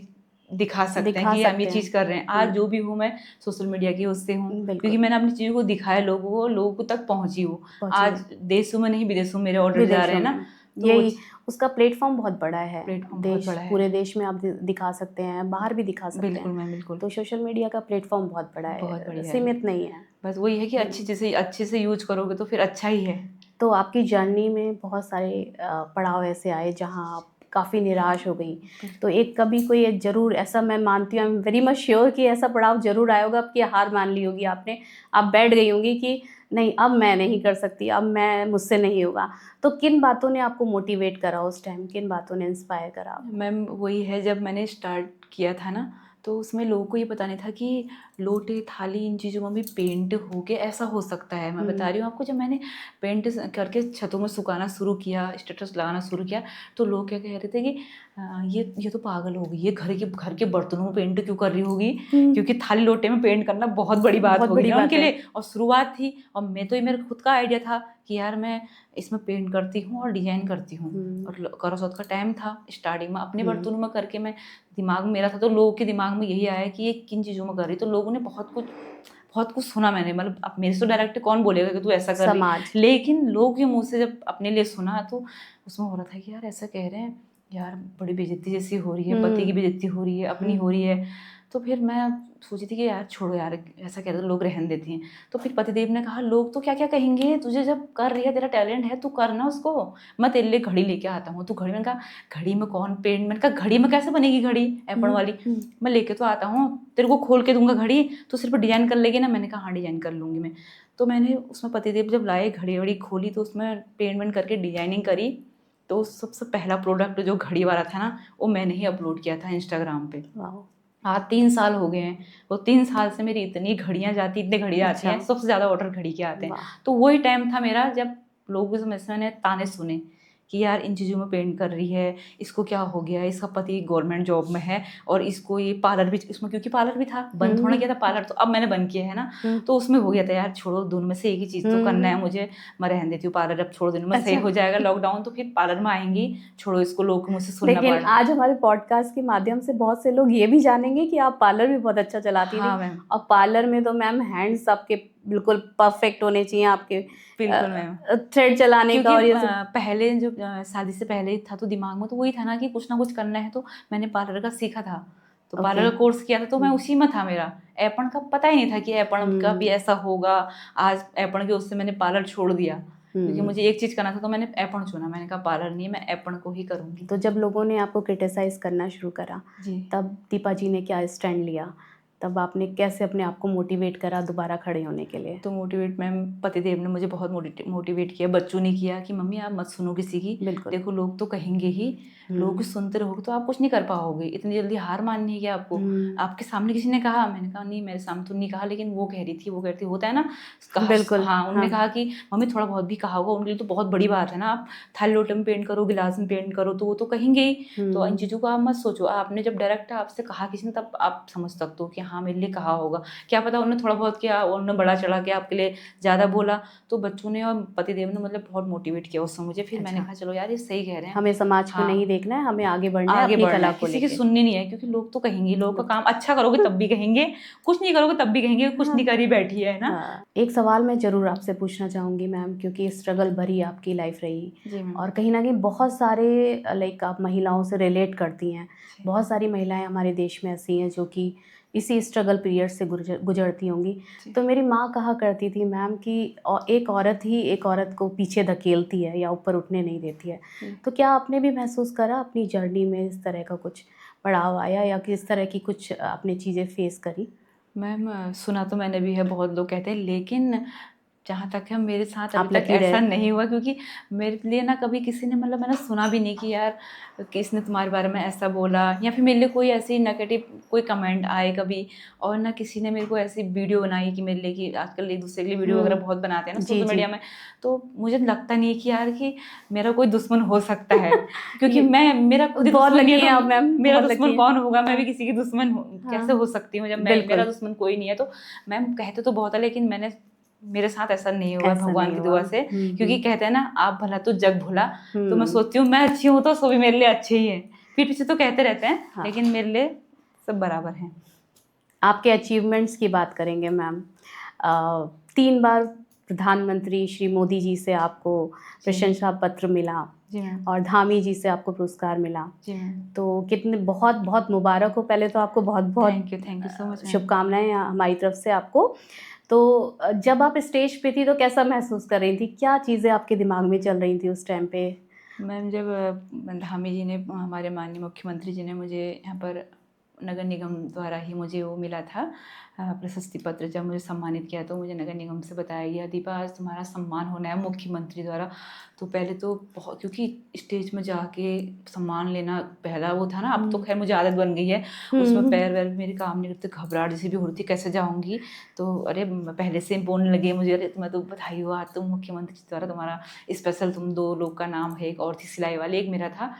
दिखा सकते हैं दिखा कि हम ये सकते चीज़ हैं। कर रहे हैं। आज जो भी हूँ मैं सोशल मीडिया की उससे हूँ, क्योंकि बिल्कुल। मैंने अपनी चीज़ों को दिखाया लोगों को, लोगों तक पहुँची हूँ। पहुँची आज देशों में नहीं, विदेशों में मेरे ऑर्डर जा रहे विदेशों हैं ना, में। तो वो यही उसका प्लेटफॉर्म बहुत बड़ा है। प्लेटफॉर्म बहुत देश, बड़ा है। पूरे देश में आप दिखा सकते हैं, बाहर भी दिखा सकते बिल्कुल हैं। मैम, बिल्कुल। तो सोशल मीडिया का प्लेटफॉर्म बहुत बड़ा बहुत है, बढ़िया है। सीमित नहीं है। बस वही है कि अच्छे से यूज करोगे तो फिर अच्छा ही है। तो आपकी जर्नी में बहुत सारे पड़ाव ऐसे आए जहाँ आप काफ़ी निराश हो गई। तो एक कभी कोई एक ज़रूर ऐसा, मैं मानती हूँ, I am very much sure कि ऐसा पड़ाव ज़रूर आया होगा, आपकी हार मान ली होगी आपने, आप बैठ गई होंगी कि नहीं अब मैं नहीं कर सकती, अब मैं मुझसे नहीं होगा। तो किन बातों ने आपको मोटिवेट करा उस टाइम, किन बातों ने इंस्पायर करा आपको? मैम वही है, जब मैंने स्टार्ट किया था ना, तो उसमें लोगों को ये पता नहीं था कि लोटे थाली इन चीज़ों में भी पेंट होके ऐसा हो सकता है। मैं बता रही हूँ आपको, जब मैंने पेंट करके छतों में सुखाना शुरू किया, स्टेटस लगाना शुरू किया, तो लोग क्या कह रहे थे कि ये तो पागल होगी, ये घर के बर्तनों में पेंट क्यों कर रही होगी, क्योंकि थाली लोटे में पेंट करना बहुत बड़ी बात बहुत होगी बड़ी ना बात उनके है। लिए। और शुरुआत थी, और मैं तो, ये मेरा खुद का आइडिया था कि यार मैं इसमें पेंट करती हूँ और डिजाइन करती हूँ। और करवा चौथ का टाइम था, स्टार्टिंग में अपने बर्तनों में करके मैं, दिमाग में मेरा था, तो लोगों के दिमाग में यही आया कि ये किन चीज़ों में कर रही। तो लोगों ने बहुत कुछ सुना मैंने, मतलब अब मेरे से तो डायरेक्ट कौन बोलेगा कि तू ऐसा कर रही, समाज। लेकिन लोगों के मुंह से जब अपने लिए सुना, तो उसमें हो रहा था कि यार ऐसा कह रहे हैं, यार बड़ी बेइज्जती जैसी हो रही है, पति की बेइज्जती हो रही है, अपनी हो रही है। तो फिर मैं सोची थी कि यार छोड़ो यार, ऐसा कहते तो लोग रहने देती हैं। तो फिर पतिदेव ने कहा लोग तो क्या क्या कहेंगे, तुझे जब कर रही है, तेरा टैलेंट है, तू करना उसको, मैं तेरे लिए घड़ी लेके आता हूँ, तू घड़ी। मैंने कहा घड़ी में कौन पेंट, मैंने कहा घड़ी में कैसे बनेगी घड़ी ऐपण वाली, मैं लेके तो आता हूँ, तेरे को खोल के दूंगा घड़ी, तो सिर्फ डिजाइन कर लेगी ना। मैंने कहा हाँ डिजाइन कर लूँगी मैं। तो मैंने उसमें पतिदेव जब लाए, घड़ी वड़ी खोली, तो उसमें पेंट वेंट करके डिजाइनिंग करी। तो सबसे पहला प्रोडक्ट जो घड़ी वाला था ना, वो मैंने ही अपलोड किया था इंस्टाग्राम पे। आज 3 साल हो गए हैं, वो 3 साल से मेरी इतनी घड़ियाँ जाती, इतनी घड़ियाँ आती हैं, सबसे ज़्यादा ऑर्डर घड़ी के आते हैं। तो वही टाइम था मेरा जब लोगों से मैंने ताने सुने कि यार इन चीज़ों में पेंट कर रही है, इसको क्या हो गया, इसका पति गवर्नमेंट जॉब में है, और इसको ये पार्लर भी, इसमें क्योंकि पार्लर भी था, बंद थोड़ा किया था पार्लर, तो अब मैंने बंद किया है ना, तो उसमें हो गया था यार छोड़ो, दोनों में से एक ही चीज़ तो करना है मुझे, मैं रहने देती हूँ पार्लर, अब छोड़ो, दोनों में सही हो जाएगा लॉकडाउन तो फिर पार्लर में आएंगी, छोड़ो इसको, लोग मुझसे सुनना लेकिन पड़ा। आज हमारे पॉडकास्ट के माध्यम से बहुत से लोग ये भी जानेंगे कि आप पार्लर भी बहुत अच्छा चलाती हाँ थी। मैम, और पार्लर में तो मैम हैंड्स आपके बिल्कुल परफेक्ट होने चाहिए, आपके बिल्कुल मैम, थ्रेड चलाने का क्योंकि और ये सब। पहले जो शादी से पहले था, तो दिमाग में तो वही था ना कि कुछ ना कुछ करना है, तो मैंने पार्लर का सीखा था, तो पार्लर का कोर्स किया था, तो मैं उसी में था। मेरा ऐपण का पता ही नहीं था कि ऐपण का भी ऐसा होगा। आज ऐपण के उससे मैंने पार्लर छोड़ दिया, क्योंकि मुझे एक चीज़ करना था तो मैंने एपण चुना। मैंने कहा पार्लर नहीं, मैं एपण को ही करूँगी। तो जब लोगों ने आपको क्रिटिसाइज़ करना शुरू करा, जी। तब दीपा जी ने क्या स्टैंड लिया? तब आपने कैसे अपने आप को मोटिवेट करा दोबारा खड़े होने के लिए? तो मोटिवेट मैम पतिदेव ने मुझे बहुत मोटिवेट किया, बच्चों ने किया कि मम्मी आप मत सुनो किसी की, बिल्कुल। देखो लोग तो कहेंगे ही, लोग सुनते रहोगे तो आप कुछ नहीं कर पाओगे, इतनी जल्दी हार माननी है क्या आपको? आपके सामने किसी ने कहा? मैंने कहा नहीं, मेरे सामने तो नहीं कहा, लेकिन वो कह रही थी, होता है ना कहा। बिल्कुल, हाँ, उन्होंने हाँ। कहा कि मम्मी थोड़ा बहुत भी कहा होगा, उनके लिए तो बहुत बड़ी बात है ना, आप थाली लोटे में पेंट करो, गिलास में पेंट करो, तो वो तो कहेंगे ही। तो इन चीज़ों को आप मत सोचो, आपने जब डायरेक्ट आपसे कहा किसी ने, तब आप समझ सकते हो कि हाँ मेरे लिए कहा होगा। क्या पता उन्होंने थोड़ा बहुत किया, उन्होंने बड़ा चढ़ा के आपके लिए ज़्यादा बोला। तो बच्चों ने और पतिदेव ने मतलब बहुत मोटिवेट किया उस समय मुझे। फिर मैंने कहा चलो यार ये सही कह रहे हैं, हमें समाज को नहीं देखना है, हमें आगे बढ़ना है, आगे अपनी बढ़ना कला है, को किसी की लेके। सुननी नहीं है, क्योंकि लोग तो कहेंगे, लोगों का काम अच्छा करोगे तब भी कहेंगे, कुछ नहीं करोगे तब भी कहेंगे, कुछ नहीं करी बैठी है ना। हाँ। एक सवाल मैं ज़रूर आपसे पूछना चाहूँगी मैम, क्योंकि स्ट्रगल भरी आपकी लाइफ रही जी मैम। और कहीं ना कहीं बहुत सारे लाइक आप महिलाओं से रिलेट करती हैं। बहुत सारी महिलाएं हमारे देश में ऐसी हैं जो कि इसी स्ट्रगल पीरियड से गुजरती होंगी। तो मेरी माँ कहा करती थी मैम कि एक औरत ही एक औरत को पीछे धकेलती है या ऊपर उठने नहीं देती है। तो क्या आपने भी महसूस करा अपनी जर्नी में इस तरह का कुछ पड़ाव आया या किस तरह की कुछ आपने चीज़ें फेस करी? मैम सुना तो मैंने भी है, बहुत लोग कहते हैं, लेकिन जहाँ तक है मेरे साथ आप अभी तक लकी ऐसा रहे। नहीं हुआ, क्योंकि मेरे लिए ना कभी किसी ने मतलब मैंने सुना भी नहीं कि यार किसने तुम्हारे बारे में ऐसा बोला, या फिर मेरे लिए कोई ऐसी नेगेटिव कोई कमेंट आए कभी। और ना किसी ने मेरे को ऐसी वीडियो बनाई कि मेरे लिए, कि आजकल एक दूसरे के लिए वीडियो वगैरह बहुत बनाते हैं ना सोशल मीडिया में, तो मुझे लगता नहीं है कि यार कि मेरा कोई दुश्मन हो सकता है, क्योंकि मैं मेरा खुद ही बहुत दुश्मन नहीं लकी है, हैं आप तो मैम, मेरा बहुत दुश्मन लकी कौन होगा? मैं भी किसी की दुश्मन कैसे हाँ। हो सकती हूँ जब बिल्कुल। मेरा दुश्मन कोई नहीं है। तो मैम कहते तो बहुत है, लेकिन मेरे साथ ऐसा नहीं हुआ ऐसा भगवान नहीं की हुआ। दुआ से, क्योंकि कहते हैं ना आप भला तो जग भला। तो मैं हम्म। सोचती हूँ मैं अच्छी हूँ तो सो भी मेरे लिए अच्छे ही है। पीठ पीछे तो कहते रहते हैं, हाँ। लेकिन मेरे लिए सब बराबर हैं। आपके अचीवमेंट्स की बात करेंगे मैम। 3 बार प्रधानमंत्री श्री मोदी जी से आपको प्रशंसा पत्र मिला जी मैम। और धामी जी से आपको पुरस्कार मिला। जी मैम। तो कितने बहुत बहुत मुबारक हो। पहले तो आपको बहुत बहुत थैंक यू सो मच। शुभकामनाएं हमारी तरफ से आपको। तो जब आप स्टेज पे थी तो कैसा महसूस कर रही थी? क्या चीज़ें आपके दिमाग में चल रही थी उस टाइम पे? मैम जब धामी जी ने, हमारे माननीय मुख्यमंत्री जी ने मुझे यहाँ पर नगर निगम द्वारा ही मुझे वो मिला था प्रशस्ति पत्र, जब मुझे सम्मानित किया तो मुझे नगर निगम से बताया गया दीपा आज तुम्हारा सम्मान होना है मुख्यमंत्री द्वारा। तो पहले तो बहुत, क्योंकि स्टेज में जाके सम्मान लेना पहला वो था ना, अब तो खैर मुझे आदत बन गई है, उसमें पैर वैर मेरे काम नहीं करते, घबराहट जैसी भी हो रही थी कैसे जाऊँगी। तो अरे पहले से बोलने लगे मुझे, अरे तुम्हें तो बधाई हो, आज तुम मुख्यमंत्री द्वारा तुम्हारा स्पेशल, तुम 2 लोग का नाम है, एक और थी सिलाई वाली, एक मेरा था।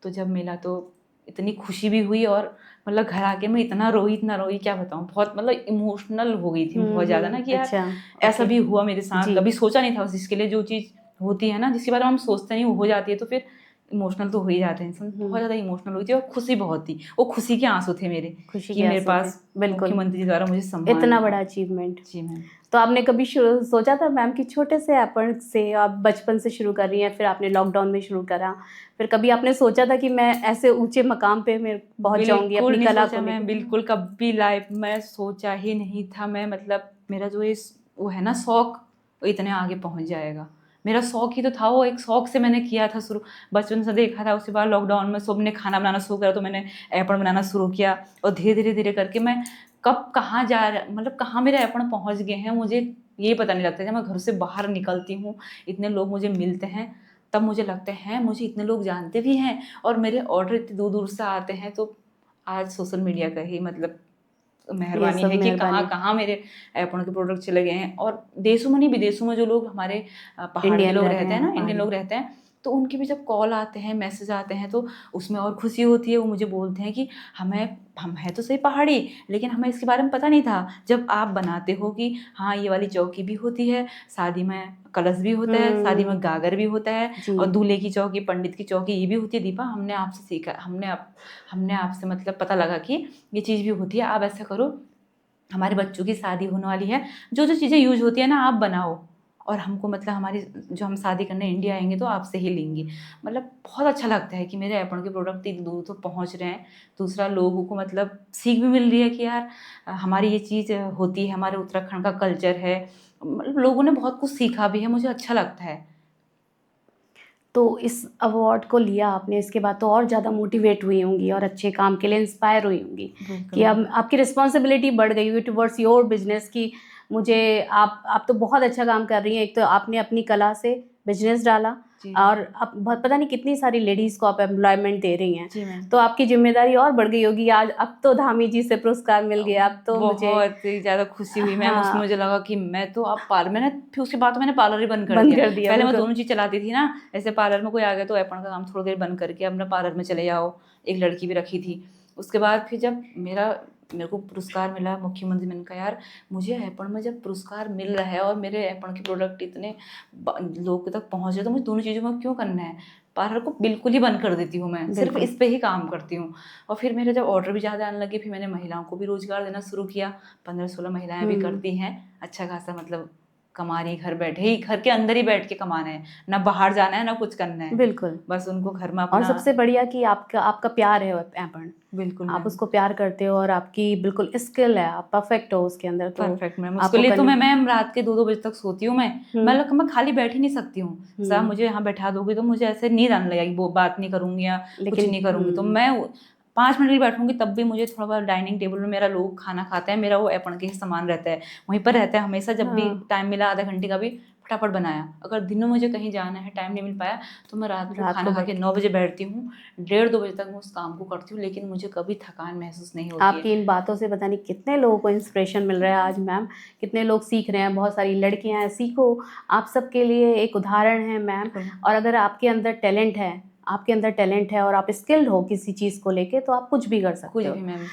तो जब मिला तो इतनी खुशी भी हुई, और मतलब घर आके मैं इतना रोई क्या बताऊँ, बहुत मतलब इमोशनल हो गई थी बहुत ज़्यादा ना, कि यार अच्छा, ऐसा भी हुआ मेरे साथ, जी। कभी सोचा नहीं था उस चीज़ के लिए। जो चीज़ होती है ना जिसके बारे में हम सोचते नहीं वो हो जाती है, तो फिर इमोशनल तो हो ही जाते हैं इंसान। बहुत ज़्यादा इमोशनल हुई थी और खुशी बहुत थी, वो खुशी के आंसू थे मेरे, खुशी कि के मेरे आंसू थे। पास बिल्कुल। मुख्यमंत्री द्वारा मुझे सम्मान इतना मिला। बड़ा अचीवमेंट। जी मैम। तो आपने कभी सोचा था मैम कि छोटे से एपन से आप बचपन से शुरू कर रही हैं, फिर आपने लॉकडाउन में शुरू करा, फिर कभी आपने सोचा था कि मैं ऐसे ऊंचे मकाम पे मैं पहुंच जाऊंगी बिल्कुल अपनी नहीं कला सोचा को मैं, लेकर? बिल्कुल कभी लाइफ में सोचा ही नहीं था मैं, मतलब मेरा जो ये वो है ना शौक, वो इतने आगे पहुंच जाएगा। मेरा शौक ही तो था, वो एक शौक से मैंने किया था शुरू, बचपन से देखा था। उसके बाद लॉकडाउन में सबने खाना बनाना शुरू करा तो मैंने एपण बनाना शुरू किया, और धीरे धीरे करके मैं कब कहाँ जा रहा, मतलब कहाँ मेरे एपण पहुँच गए हैं मुझे ये पता नहीं लगता। जब मैं घर से बाहर निकलती हूँ, इतने लोग मुझे मिलते हैं, तब मुझे लगता है मुझे इतने लोग जानते भी हैं, और मेरे ऑर्डर इतने दूर दूर से आते हैं। तो आज सोशल मीडिया का ही मतलब ये मेहरबानी सब है कि कहाँ मेहरबानी कहाँ मेरे एपण के प्रोडक्ट चले गए हैं। और देशों में नहीं, विदेशों में जो लोग हमारे पहाड़ के इंडियन लोग रहते रहते हैं हैं ना, इंडियन पहाड़ी। लोग रहते हैं, तो उनके भी जब कॉल आते हैं, मैसेज आते हैं, तो उसमें और खुशी होती है। वो मुझे बोलते हैं कि हम हैं तो सही पहाड़ी, लेकिन हमें इसके बारे में पता नहीं था। जब आप बनाते हो कि हाँ ये वाली चौकी भी होती है, शादी में कलश भी होता है, शादी में गागर भी होता है, जी। और दूल्हे की चौकी, पंडित की चौकी ये भी होती है। दीपा हमने आपसे सीखा, हमने आपसे मतलब पता लगा कि ये चीज़ भी होती है। आप ऐसा करो, हमारे बच्चों की शादी होने वाली है, जो जो चीज़ें यूज होती है ना आप बनाओ, और हमको मतलब हमारी जो हम शादी करने इंडिया आएंगे तो आपसे ही लेंगे। मतलब बहुत अच्छा लगता है कि मेरे एपण के प्रोडक्ट इतनी दूर तो पहुंच रहे हैं। दूसरा लोगों को मतलब सीख भी मिल रही है कि यार हमारी ये चीज़ होती है, हमारे उत्तराखंड का कल्चर है। मतलब लोगों ने बहुत कुछ सीखा भी है, मुझे अच्छा लगता है। तो इस अवार्ड को लिया आपने, इसके बाद तो और ज़्यादा मोटिवेट हुई होंगी और अच्छे काम के लिए इंस्पायर हुई होंगी बिल्कुल कि अब आपकी रिस्पॉन्सिबिलिटी बढ़ गई हुई टुवर्ड्स योर बिजनेस की मुझे आप तो बहुत अच्छा काम कर रही हैं। एक तो आपने अपनी कला से बिजनेस डाला जी और अब बहुत पता नहीं कितनी सारी लेडीज़ को आप एम्प्लॉयमेंट दे रही हैं, जी मैम। तो आपकी जिम्मेदारी और बढ़ गई होगी। आज अब तो धामी जी से पुरस्कार मिल गया, अब तो मुझे बहुत ही ज़्यादा खुशी हुई मैम, उसमें हाँ मुझे लगा कि मैं तो अब पार्लर, मैंने फिर उसके बाद तो मैंने पार्लर ही बंद कर बंद दिया। कर दिया पहले मैं बिल्कुल। दोनों चीज़ चलाती थी ना, ऐसे पार्लर में कोई आ गया तो एपन का काम थोड़ी देर बंद करके अपना पार्लर में चले जाओ, एक लड़की भी रखी थी। उसके बाद फिर जब मेरे को पुरस्कार मिला मुख्यमंत्री, मैंने कहा यार मुझे एपन में जब पुरस्कार मिल रहा है और मेरे एपन के प्रोडक्ट इतने लोगों तक पहुँच रहे तो मुझे दोनों चीज़ों में क्यों करना है। पार्लर को बिल्कुल ही बंद कर देती हूँ मैं, सिर्फ बिल्कुल इस पे ही काम करती हूँ। और फिर मेरे जब ऑर्डर भी ज़्यादा आने लगे, फिर मैंने महिलाओं को भी रोज़गार देना शुरू किया। 15-16 महिलाएं भी करती हैं, अच्छा खासा मतलब कमा रही, घर बैठे ही, घर के अंदर ही बैठ के कमाना है, ना बाहर जाना है ना कुछ करना है, बिल्कुल। बस उनको घर में और अपना। सबसे बढ़िया कि आपका आपका प्यार है एपन, बिल्कुल आप मैम, उसको प्यार करते हो और आपकी बिल्कुल स्किल है, आप परफेक्ट हो उसके अंदर, तो परफेक्ट मैम। उसके आपको लिए तो करनी मैं रात के 2-2 बजे तक सोती हूँ। मैं खाली बैठ ही नहीं सकती हूँ। साहब मुझे यहाँ बैठा दोगे तो मुझे ऐसे नींद आने लगेगी, वो बात नहीं करूँगी या कुछ नहीं करूँगी, तो मैं 5 मिनट भी बैठूंगी तब भी मुझे थोड़ा बहुत डाइनिंग टेबल में मेरा लोग खाना खाते हैं, मेरा वो एपन के ही सामान रहता है, वहीं पर रहता है हमेशा। जब भी टाइम मिला आधा घंटे का भी फटाफट बनाया। अगर दिन में मुझे कहीं जाना है, टाइम नहीं मिल पाया, तो मैं रात को खाना खा के 9 बजे बैठती हूँ, 1:30-2 बजे तक मैं उस काम को करती हूँ, लेकिन मुझे कभी थकान महसूस नहीं होती है। आपकी इन बातों से पता नहीं कितने लोगों को इंस्पिरेशन मिल रहा है आज मैम, कितने लोग सीख रहे हैं, बहुत सारी लड़कियां हैं, सीखो, आप सबके लिए एक उदाहरण है मैम। और अगर आपके अंदर टैलेंट है, आपके अंदर टैलेंट है और आप स्किल्ड हो किसी चीज़ को लेके, तो आप कुछ भी कर कुछ सकते हो। भी मैम।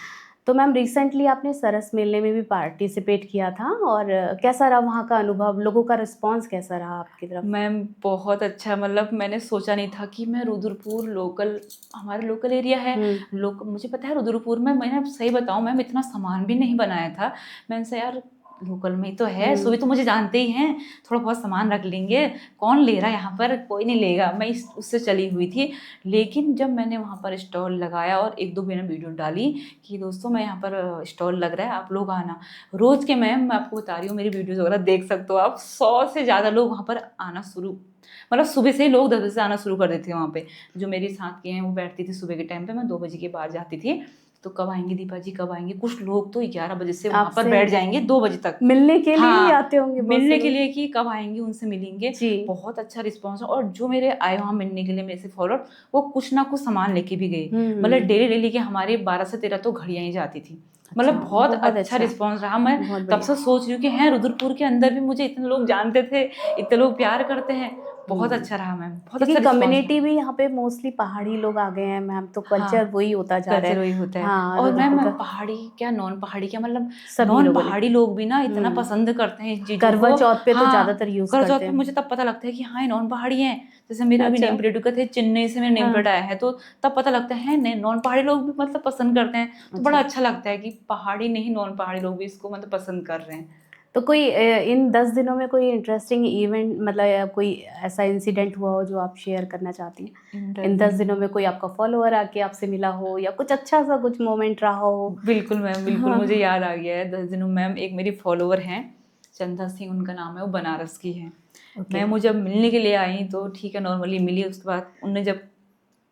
तो मैम रिसेंटली आपने सरस मेले में भी पार्टिसिपेट किया था, और कैसा रहा वहाँ का अनुभव, लोगों का रिस्पांस कैसा रहा आपकी तरफ? मैम बहुत अच्छा, मतलब मैंने सोचा नहीं था कि मैं रुद्रपुर लोकल, हमारे लोकल एरिया है, मुझे पता है रुद्रपुर में, मैंने सही बताऊं मैम इतना सामान भी नहीं बनाया था। मैंने से यार लोकल में ही तो है, सभी तो मुझे जानते ही हैं, थोड़ा बहुत सामान रख लेंगे, कौन ले रहा है यहाँ पर, कोई नहीं लेगा, मैं उससे चली हुई थी। लेकिन जब मैंने वहाँ पर स्टॉल लगाया और 1-2 मैंने वीडियो डाली कि दोस्तों मैं यहाँ पर स्टॉल लग रहा है, आप लोग आना, रोज़ के मैम मैं आपको बता रही हूँ, मेरी वीडियोज़ वगैरह देख सकते हो आप, 100 से ज़्यादा लोग वहाँ पर आना शुरू, मतलब सुबह से ही लोग 10 बजे से आना शुरू कर देते हैं वहाँ पे। जो मेरी साथ के हैं वो बैठती थी सुबह के टाइम पे, मैं 2 बजे के बाद जाती थी, तो कब आएंगे दीपा जी, कब आएंगे। कुछ लोग तो 11 बजे से वहाँ पर बैठ जाएंगे 2 बजे तक, मिलने के लिए ही हाँ, आते होंगे बहुत मिलने से के लोग। लिए कि कब आएंगे, उनसे मिलेंगे। जी। बहुत अच्छा रिस्पॉन्स। और जो मेरे आए वहाँ मिलने के लिए मेरे से फॉलोअर, वो कुछ ना कुछ सामान लेके भी गए, मतलब डेली डेली के हमारे 12 से 13 तो घड़ियाँ ही जाती थी। मतलब बहुत अच्छा रिस्पॉन्स रहा। मैं तब से सोच रही हूँ कि हैं रुद्रपुर के अंदर भी मुझे इतने लोग जानते थे, इतने लोग प्यार करते हैं, बहुत अच्छा रहा मैम, बहुत अच्छा क्योंकि रिस्पॉन्स कम्युनिटी रहा। भी यहाँ पे मोस्टली पहाड़ी लोग आ गए हैं मैम, तो हाँ, कल्चर वही होता जा रहा कल्चर है। वही होता है। हाँ, और मैम रुद्रपुर का पहाड़ी क्या, नॉन पहाड़ी क्या, मतलब सभी नॉन लोगों ने पहाड़ी लोग भी ना इतना पसंद करते हैं इस चीज़ों करवा को। चौथ पे तो हाँ, ज़्यादातर यूज़ करवा चौथ करते पे हैं। मुझे तब पता लगता है कि हाँ ये नॉन पहाड़ी हैं। जैसे मेरे अभी अच्छा। नेम प्लेट का थे, चेन्नई से मेरा नेम प्लेट आया है, तो तब पता लगता है नॉन पहाड़ी लोग भी मतलब पसंद करते हैं। तो बड़ा अच्छा लगता है कि पहाड़ी नहीं, नॉन पहाड़ी लोग भी इसको मतलब पसंद कर रहे हैं। तो कोई इन 10 दिनों में कोई इंटरेस्टिंग इवेंट, मतलब कोई ऐसा इंसिडेंट हुआ हो जो आप शेयर करना चाहती हैं? इन 10 दिनों में कोई आपका फॉलोअर आके आपसे मिला हो, या कुछ अच्छा सा कुछ मोमेंट रहा हो? बिल्कुल मैम, बिल्कुल मुझे याद आ गया है 10 दिनों मैम। एक मेरी फॉलोअर हैं, चंदा सिंह उनका नाम है, वो बनारस की है। मैम वो जब मिलने के लिए आई तो ठीक है, नॉर्मली मिली, उसके बाद उनने जब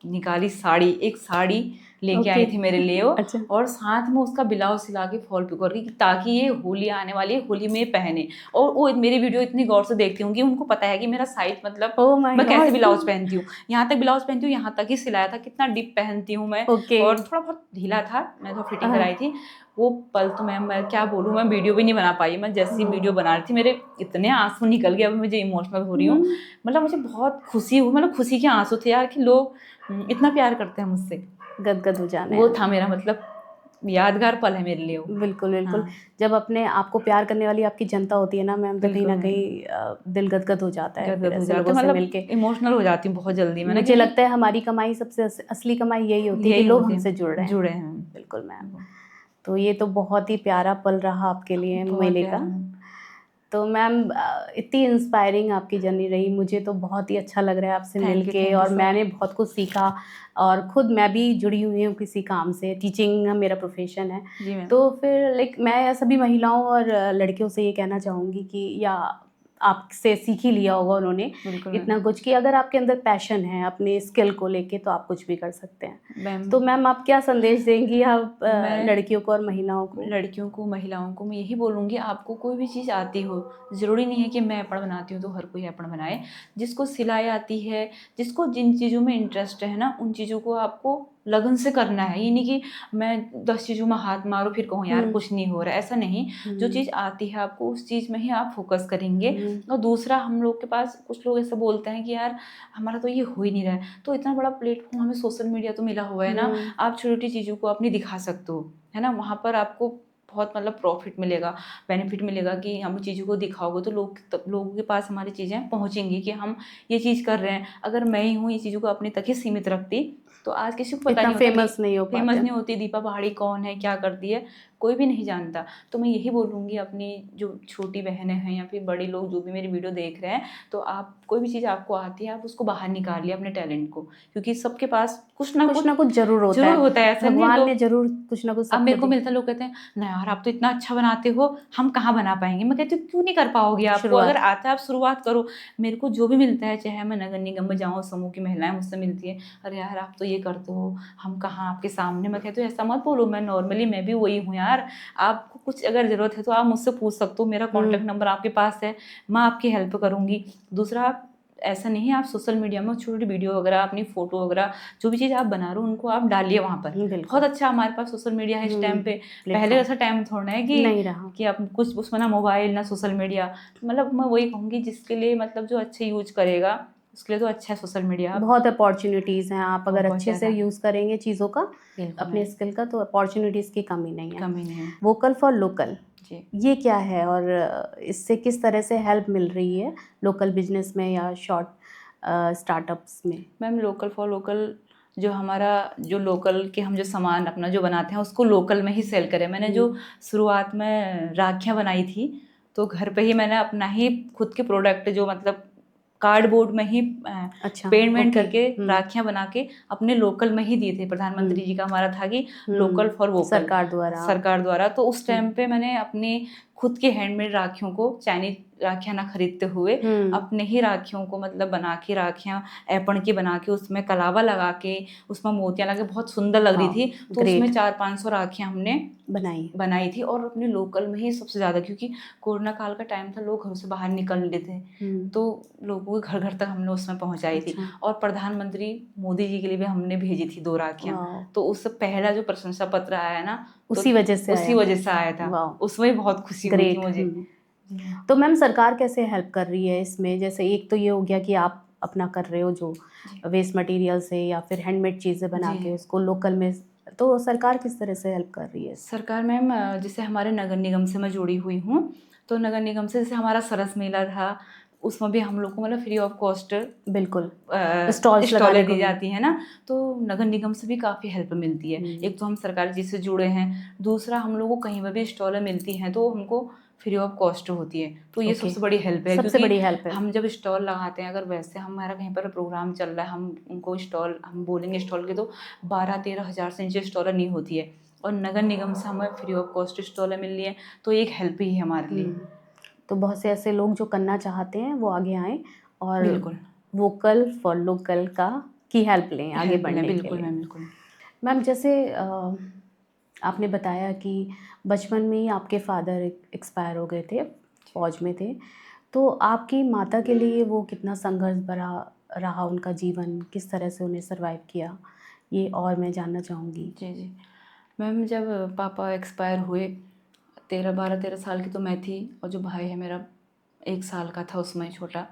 निकाली साड़ी, एक साड़ी लेके आई थी मेरे लिए वो, अच्छा। और साथ में उसका ब्लाउज सिला के फॉल पिको की, ताकि ये होली आने वाली है, होली में पहने। और वो मेरी वीडियो इतनी गौर से देखती हूँ कि उनको पता है कि मेरा साइज, मतलब मैं कैसे ब्लाउज पहनती हूँ, यहाँ तक ब्लाउज पहनती हूँ, यहाँ तक ही सिलाया था, कितना डीप पहनती हूँ मैं। और थोड़ा बहुत ढीला था, मैं तो फिटिंग कराई थी वो पल। तो मैम मैं क्या बोलूँ, मैं वीडियो भी नहीं बना पाई। मैं जैसी वीडियो बना रही थी मेरे इतने आंसू निकल गए, अभी मुझे इमोशनल हो रही हूँ। मतलब मुझे बहुत खुशी हुई, मतलब खुशी के आंसू थे यार, कि लोग इतना प्यार करते हैं मुझसे, गदगद हो जाने। वो था मेरा मतलब यादगार पल है मेरे लिए वो। बिल्कुल बिल्कुल। जब अपने आपको प्यार करने वाली आपकी जनता होती है ना मैम, तो कहीं ना कहीं दिल गदगद हो जाता है फिर ऐसे लोगों से मिलके। इमोशनल हो जाती हूँ बहुत जल्दी मैं। मुझे लगता है हमारी कमाई, सबसे असली कमाई यही होती है कि लोग हमसे जुड़ रहे हैं। बिल्कुल मैम। तो ये तो बहुत ही प्यारा पल रहा आपके लिए मेले का। तो मैम इतनी इंस्पायरिंग आपकी जर्नी रही, मुझे तो बहुत ही अच्छा लग रहा है आपसे मिलके, और मैंने बहुत कुछ सीखा, और ख़ुद मैं भी जुड़ी हुई हूँ किसी काम से, टीचिंग मेरा प्रोफेशन है। तो फिर मैं सभी महिलाओं और लड़कियों से ये कहना चाहूँगी कि, या आपसे सीख ही लिया होगा उन्होंने बिल्कुल इतना कुछ कि अगर आपके अंदर पैशन है अपने स्किल को लेके तो आप कुछ भी कर सकते हैं। मैम। तो मैम आप क्या संदेश देंगी आप मैं लड़कियों को और महिलाओं को? लड़कियों को, महिलाओं को मैं यही बोलूँगी, आपको कोई भी चीज़ आती हो, ज़रूरी नहीं है कि मैं अपना बनाती हूँ तो हर कोई अपना बनाए। जिसको सिलाई आती है, जिसको जिन चीज़ों में इंटरेस्ट है ना, उन चीज़ों को आपको लगन से करना है। ये नहीं कि मैं 10 चीज़ों में हाथ मारूँ फिर कहूँ यार कुछ नहीं हो रहा है, ऐसा नहीं। जो चीज़ आती है आपको उस चीज़ में ही आप फोकस करेंगे। और दूसरा, हम लोग के पास कुछ लोग ऐसा बोलते हैं कि यार हमारा तो ये हो ही नहीं रहा है, तो इतना बड़ा प्लेटफॉर्म हमें सोशल मीडिया तो मिला हुआ है ना, आप छोटी चीज़ों को अपनी दिखा सकते हो, है ना। वहाँ पर आपको बहुत मतलब प्रॉफिट मिलेगा, बेनिफिट मिलेगा कि हम चीज़ों को दिखाओगे तो लोगों के पास हमारी चीज़ें पहुँचेंगी कि हम ये चीज़ कर रहे हैं। अगर मैं ही हूँ ये चीज़ों को अपने तक ही सीमित रखती तो आज किसी को पता इतना नहीं होता फेमस नहीं हो फेमस पाते। नहीं होती दीपा पहाड़ी कौन है, क्या करती है, कोई भी नहीं जानता। तो मैं यही बोलूँगी अपनी जो छोटी बहनें हैं या फिर बड़े लोग जो भी मेरी वीडियो देख रहे हैं, तो आप कोई भी चीज़ आपको आती है आप उसको बाहर निकालिए अपने टैलेंट को, क्योंकि सबके पास कुछ ना कुछ जरूर होता जरूर है, होता है। ऐसा नहीं भगवान लोग, ने जरूर कुछ ना कुछ अब सबको मेरे को दिया। मिलता है, लोग कहते हैं ना यार आप तो इतना अच्छा बनाते हो, हम कहाँ बना पाएंगे। मैं कहती हूँ क्यों नहीं कर पाओगे, आपको अगर शुरुआत। आता है आप शुरुआत करो। मेरे को जो भी मिलता है, चाहे मैं नगर निगम में जाऊँ, समूह की महिलाएं मुझसे मिलती है, अरे यार आप तो ये करते हो, हम कहाँ आपके सामने। मैं कहती हूँ ऐसा मत बोलो, मैं नॉर्मली मैं भी वही हूँ यार, आपको कुछ अगर ज़रूरत है तो आप मुझसे पूछ सकते हो, मेरा कॉन्टैक्ट नंबर आपके पास है, मैं आपकी हेल्प करूँगी। दूसरा, ऐसा नहीं है आप सोशल मीडिया में छोटी वीडियो वगैरह, अपनी फ़ोटो वगैरह, जो भी चीज़ आप बना रहे हो उनको आप डालिए वहाँ पर। बहुत अच्छा हमारे पास सोशल मीडिया है इस टाइम पे। पहले जैसा टाइम थोड़ा है नहीं रहा कि आप कुछ उसमें ना मोबाइल ना सोशल मीडिया। मतलब मैं वही कहूँगी जिसके लिए मतलब जो अच्छे यूज करेगा उसके लिए तो अच्छा है सोशल मीडिया। बहुत अपॉर्चुनिटीज़ हैं, आप अगर बहुत अच्छे से ज़्यादा। यूज़ करेंगे चीज़ों का, बिल्कुल अपने स्किल का, तो अपॉर्चुनिटीज़ की कमी नहीं है। कमी नहीं है वोकल फॉर लोकल, जी। ये क्या है और इससे किस तरह से हेल्प मिल रही है लोकल बिजनेस में या शॉर्ट स्टार्टअप्स में? मैम लोकल फॉर लोकल, जो हमारा जो लोकल के हम जो सामान अपना जो बनाते हैं उसको लोकल में ही सेल करें। मैंने जो शुरुआत में राखियाँ बनाई थी तो घर पे ही मैंने अपना ही खुद के प्रोडक्ट जो मतलब कार्डबोर्ड में ही अच्छा, पेंट ओके। करके राखियाँ बना के अपने लोकल में ही दिए थे। प्रधानमंत्री जी का हमारा था कि लोकल फॉर वोकल, सरकार द्वारा। तो उस टाइम पे मैंने अपनी खुद के हैंडमेड राखियों को, चाइनीज राखियाँ ना खरीदते हुए अपने ही राखियों को मतलब बना के, राखियाँ एपण की बना के, उसमें कलावा लगा के, उसमें मोतियाँ लगा के बहुत सुंदर लग रही थी। तो उसमें 400-500 राखियाँ हमने बनाई थी और अपने लोकल में ही सबसे ज़्यादा, क्योंकि कोरोना काल का टाइम था, लोग घरों से बाहर निकल रहे थे तो लोगों के घर घर तक हमने उसमें पहुंचाई थी। और प्रधानमंत्री मोदी जी के लिए भी हमने भेजी थी 2 राखियाँ। तो उससे पहला जो प्रशंसा पत्र आया ना, तो उसी वजह से आया था। उसमें बहुत खुशी हुई थी मुझे। तो मैम सरकार कैसे हेल्प कर रही है इसमें? जैसे एक तो ये हो गया कि आप अपना कर रहे हो जो वेस्ट मटेरियल से या फिर हैंडमेड चीज़ें बना के उसको लोकल में, तो सरकार किस तरह से हेल्प कर रही है? सरकार मैम जैसे हमारे नगर निगम से मैं जुड़ी हुई हूँ, तो नगर निगम से जैसे हमारा सरस मेला था, उसमें भी हम लोग को मतलब फ्री ऑफ कॉस्ट बिल्कुल स्टॉलें दी जाती है ना, तो नगर निगम से भी काफ़ी हेल्प मिलती है। एक तो हम सरकारी चीज़ से जुड़े हैं, दूसरा हम लोगों को कहीं पर भी स्टॉलें मिलती हैं तो हमको फ्री ऑफ कॉस्ट होती है। तो ये सबसे बड़ी हेल्प है, सबसे बड़ी हेल्प है। हम जब स्टॉल लगाते हैं, अगर वैसे हमारा कहीं पर प्रोग्राम चल रहा है, हम उनको स्टॉल हम बोलेंगे स्टॉल के, तो 12-13 हज़ार से नीचे स्टॉल नहीं होती है, और नगर निगम से हमें फ्री ऑफ कॉस्ट स्टॉलें मिल रही है, तो एक हेल्प ही है हमारे लिए। तो बहुत से ऐसे लोग जो करना चाहते हैं वो आगे आएँ और बिल्कुल वोकल फॉर लोकल की हेल्प लें आगे बढ़ने के बिल्कुल लिए। मैम, बिल्कुल। मैम जैसे आपने बताया कि बचपन में ही आपके फादर एक्सपायर हो गए थे, फौज में थे, तो आपकी माता के लिए वो कितना संघर्ष भरा रहा उनका जीवन, किस तरह से उन्हें सर्वाइव किया, ये और मैं जानना चाहूँगी। जी मैम, जब पापा एक्सपायर हुए 12-13 साल की तो मैं थी, और जो भाई है मेरा 1 साल का था उसमें छोटा,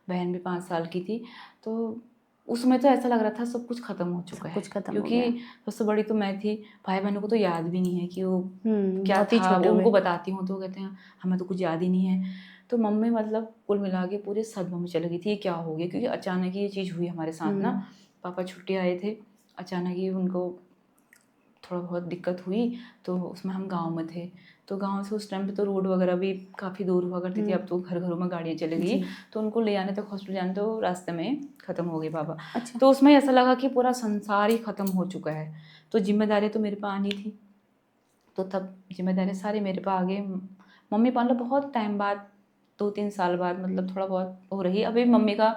बहन भी 5 साल की थी। तो उसमें तो ऐसा लग रहा था सब कुछ ख़त्म हो चुका है, क्योंकि सबसे बड़ी तो मैं थी, भाई बहनों को तो याद भी नहीं है कि वो क्या था। वो उनको बताती हूँ तो कहते हैं हमें तो कुछ याद ही नहीं है। तो मम्मी मतलब कुल मिला के पूरे सदमे में चली गई थी, ये क्या हो गया, क्योंकि अचानक ही ये चीज़ हुई हमारे साथ ना। पापा छुट्टी आए थे, अचानक ही उनको थोड़ा बहुत दिक्कत हुई, तो उसमें हम गांव में थे, तो गांव से उस टाइम पे तो रोड वगैरह भी काफ़ी दूर हुआ करती थी, अब तो घर घरों में गाड़ियाँ चली गई, तो उनको ले आने तक हॉस्पिटल जाने तो रास्ते में ख़त्म हो गए पापा। अच्छा। तो उसमें ऐसा लगा कि पूरा संसार ही ख़त्म हो चुका है, तो जिम्मेदारी तो मेरे पे आनी थी, तो तब जिम्मेदारी सारी मेरे पे आ गई। मम्मी पापा बहुत टाइम बाद 2-3 साल बाद मतलब थोड़ा बहुत हो रही है। अभी मम्मी का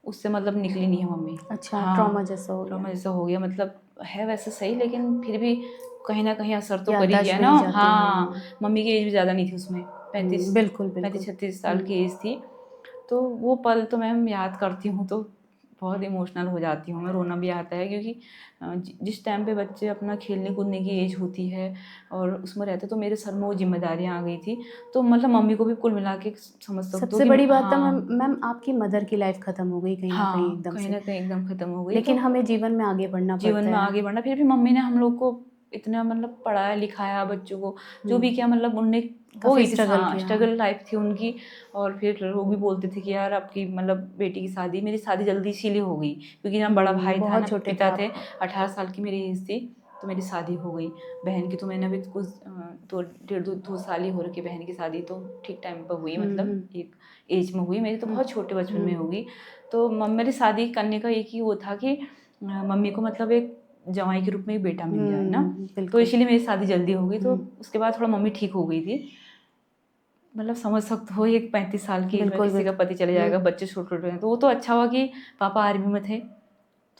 उससे मतलब निकली नहीं है मम्मी। अच्छा, हाँ, ट्रॉमा जैसा हो ट्रॉमा गया। जैसा हो गया, मतलब है वैसे सही, लेकिन फिर भी कहीं न कहीं असर तो कर ही याददाश्त गया ना। रह जाती है, हाँ, हाँ। मम्मी की एज भी ज़्यादा नहीं थी उसमें, 35 बिल्कुल, बिल्कुल। 35-36 साल की एज थी। तो वो पल तो मैम याद करती हूँ तो बहुत इमोशनल हो जाती हूँ मैं, रोना भी आता है, क्योंकि जिस टाइम पे बच्चे अपना खेलने कूदने की एज होती है और उसमें रहते, तो मेरे सर में वो जिम्मेदारियाँ आ गई थी। तो मतलब मम्मी को भी कुल मिला के समझ सकते हो सबसे कि बड़ी बात तो हाँ, मैम आपकी मदर की लाइफ खत्म हो गई कहीं न कहीं हाँ, एकदम कहीं से। न कहीं एकदम खत्म हो गई। लेकिन तो हमें जीवन में आगे बढ़ना जीवन पड़ता में है। आगे बढ़ना, फिर भी मम्मी ने हम लोग को इतना मतलब पढ़ाया लिखाया बच्चों को, जो भी किया, मतलब उनने हो काफ़ी गई थी, स्ट्रगल हाँ, किया। स्ट्रगल लाइफ थी उनकी। और फिर लोग भी बोलते थे कि यार आपकी मतलब बेटी की शादी, मेरी शादी जल्दी इसीलिए हो गई क्योंकि ना बड़ा भाई था ना बहुत छोटे थे पिता आप। थे, 18 साल की मेरी एज थी, तो मेरी शादी हो गई। बहन की तो मैंने अभी कुछ तो 1.5-2 साल ही हो रखी, बहन की शादी तो ठीक टाइम पर हुई, मतलब एक एज में हुई, मेरी तो बहुत छोटे बचपन में होगी। तो मेरी शादी करने का एक ही वो था कि मम्मी को मतलब एक जवाई के रूप में एक बेटा मिल जाए ना, तो बिल्कुल। इसीलिए मेरी शादी जल्दी हो गई। तो उसके बाद थोड़ा मम्मी ठीक हो गई थी, मतलब समझ सकते हो एक 35 साल की एज में बिल्कुल, किसी का पति चले जाएगा, बच्चे छोटे छोटे हैं, तो वो तो अच्छा हुआ कि पापा आर्मी में थे,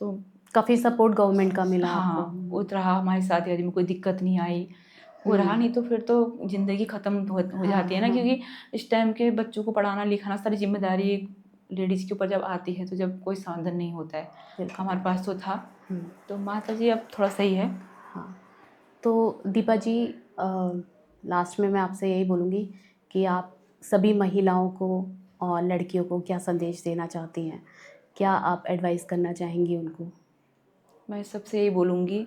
तो काफ़ी सपोर्ट गवर्नमेंट का मिला आपको। हाँ, वो तो रहा हमारी शादी वादी में, कोई दिक्कत नहीं आई। वो रहा, नहीं तो फिर तो ज़िंदगी ख़त्म हो जाती है ना, क्योंकि इस टाइम के बच्चों को पढ़ाना लिखाना सारी जिम्मेदारी लेडीज़ के ऊपर जब आती है, तो जब कोई साधन नहीं होता है, बिल्कुल। हमारे पास तो था। तो माता जी अब थोड़ा सही है। हाँ, तो दीपा जी, लास्ट में मैं आपसे यही बोलूँगी कि आप सभी महिलाओं को और लड़कियों को क्या संदेश देना चाहती हैं? क्या आप एडवाइस करना चाहेंगी उनको? मैं सबसे यही बोलूँगी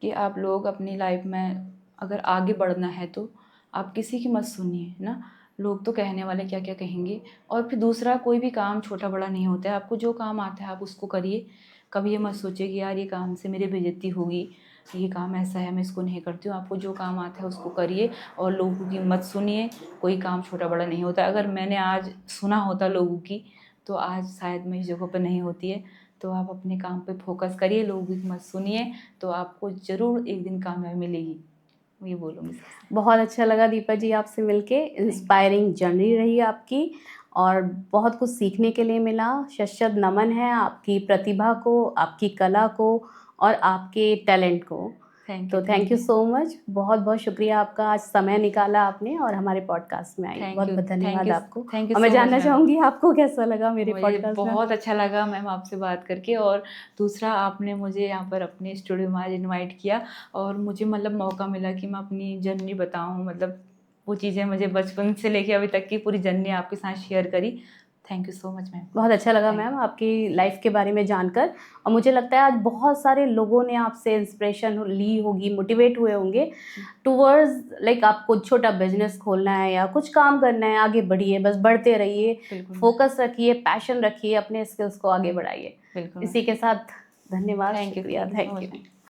कि आप लोग अपनी लाइफ में अगर आगे बढ़ना है तो आप किसी की मत सुनिए ना, लोग तो कहने वाले क्या क्या कहेंगे। और फिर दूसरा, कोई भी काम छोटा बड़ा नहीं होता है, आपको जो काम आता है आप उसको करिए। कभी ये मत सोचिए कि यार ये काम से मेरी बेइज्जती होगी, ये काम ऐसा है मैं इसको नहीं करती हूँ। आपको जो काम आता है उसको करिए और लोगों की मत सुनिए, कोई काम छोटा बड़ा नहीं होता। अगर मैंने आज सुना होता लोगों की, तो आज शायद मैं इस जगह पर नहीं होती है। तो आप अपने काम पे फोकस करिए, लोगों की मत सुनिए, तो आपको ज़रूर एक दिन कामयाबी मिलेगी, मैं ये बोलूँगी सबसे। बहुत अच्छा लगा दीपा जी आपसे मिलके, इंस्पायरिंग जर्नी रही आपकी और बहुत कुछ सीखने के लिए मिला। शत-शत नमन है आपकी प्रतिभा को, आपकी कला को और आपके टैलेंट को। तो थैंक यू सो मच, बहुत-बहुत शुक्रिया आपका, आज समय निकाला आपने और हमारे पॉडकास्ट में आई। थैंक यू, बहुत-बहुत थैंक धन्यवाद यू, आपको। थैंक यू और मैं सो मच जानना मैम। चाहूँगी आपको कैसा लगा मेरे मुझे पॉडकास्ट में? बहुत अच्छा लगा मैम आपसे बात करके, और दूसरा आपने मुझे यहाँ पर अपने स्टूडियो में आज इनवाइट किया और मुझे मतलब मौका मिला कि मैं अपनी जर्नी बताऊँ, मतलब वो चीज़ें मुझे बचपन से लेके अभी तक की पूरी जर्नी आपके साथ शेयर करी। Thank you so much ma'am. बहुत अच्छा लगा थैंक मैम आपकी लाइफ के बारे में जानकर, और मुझे लगता है आज बहुत सारे लोगों ने आपसे इंस्पिरेशन ली होगी, मोटिवेट हुए होंगे टूवर्ड्स लाइक आपको छोटा बिजनेस खोलना है या कुछ काम करना है, आगे बढ़िए, बस बढ़ते रहिए, बिल्कुल फोकस रखिए, पैशन रखिए, अपने स्किल्स को आगे बढ़ाइए। बिल्कुल इसी के साथ धन्यवाद, थैंक शुक्रिया, you so thank much you. Ma'am.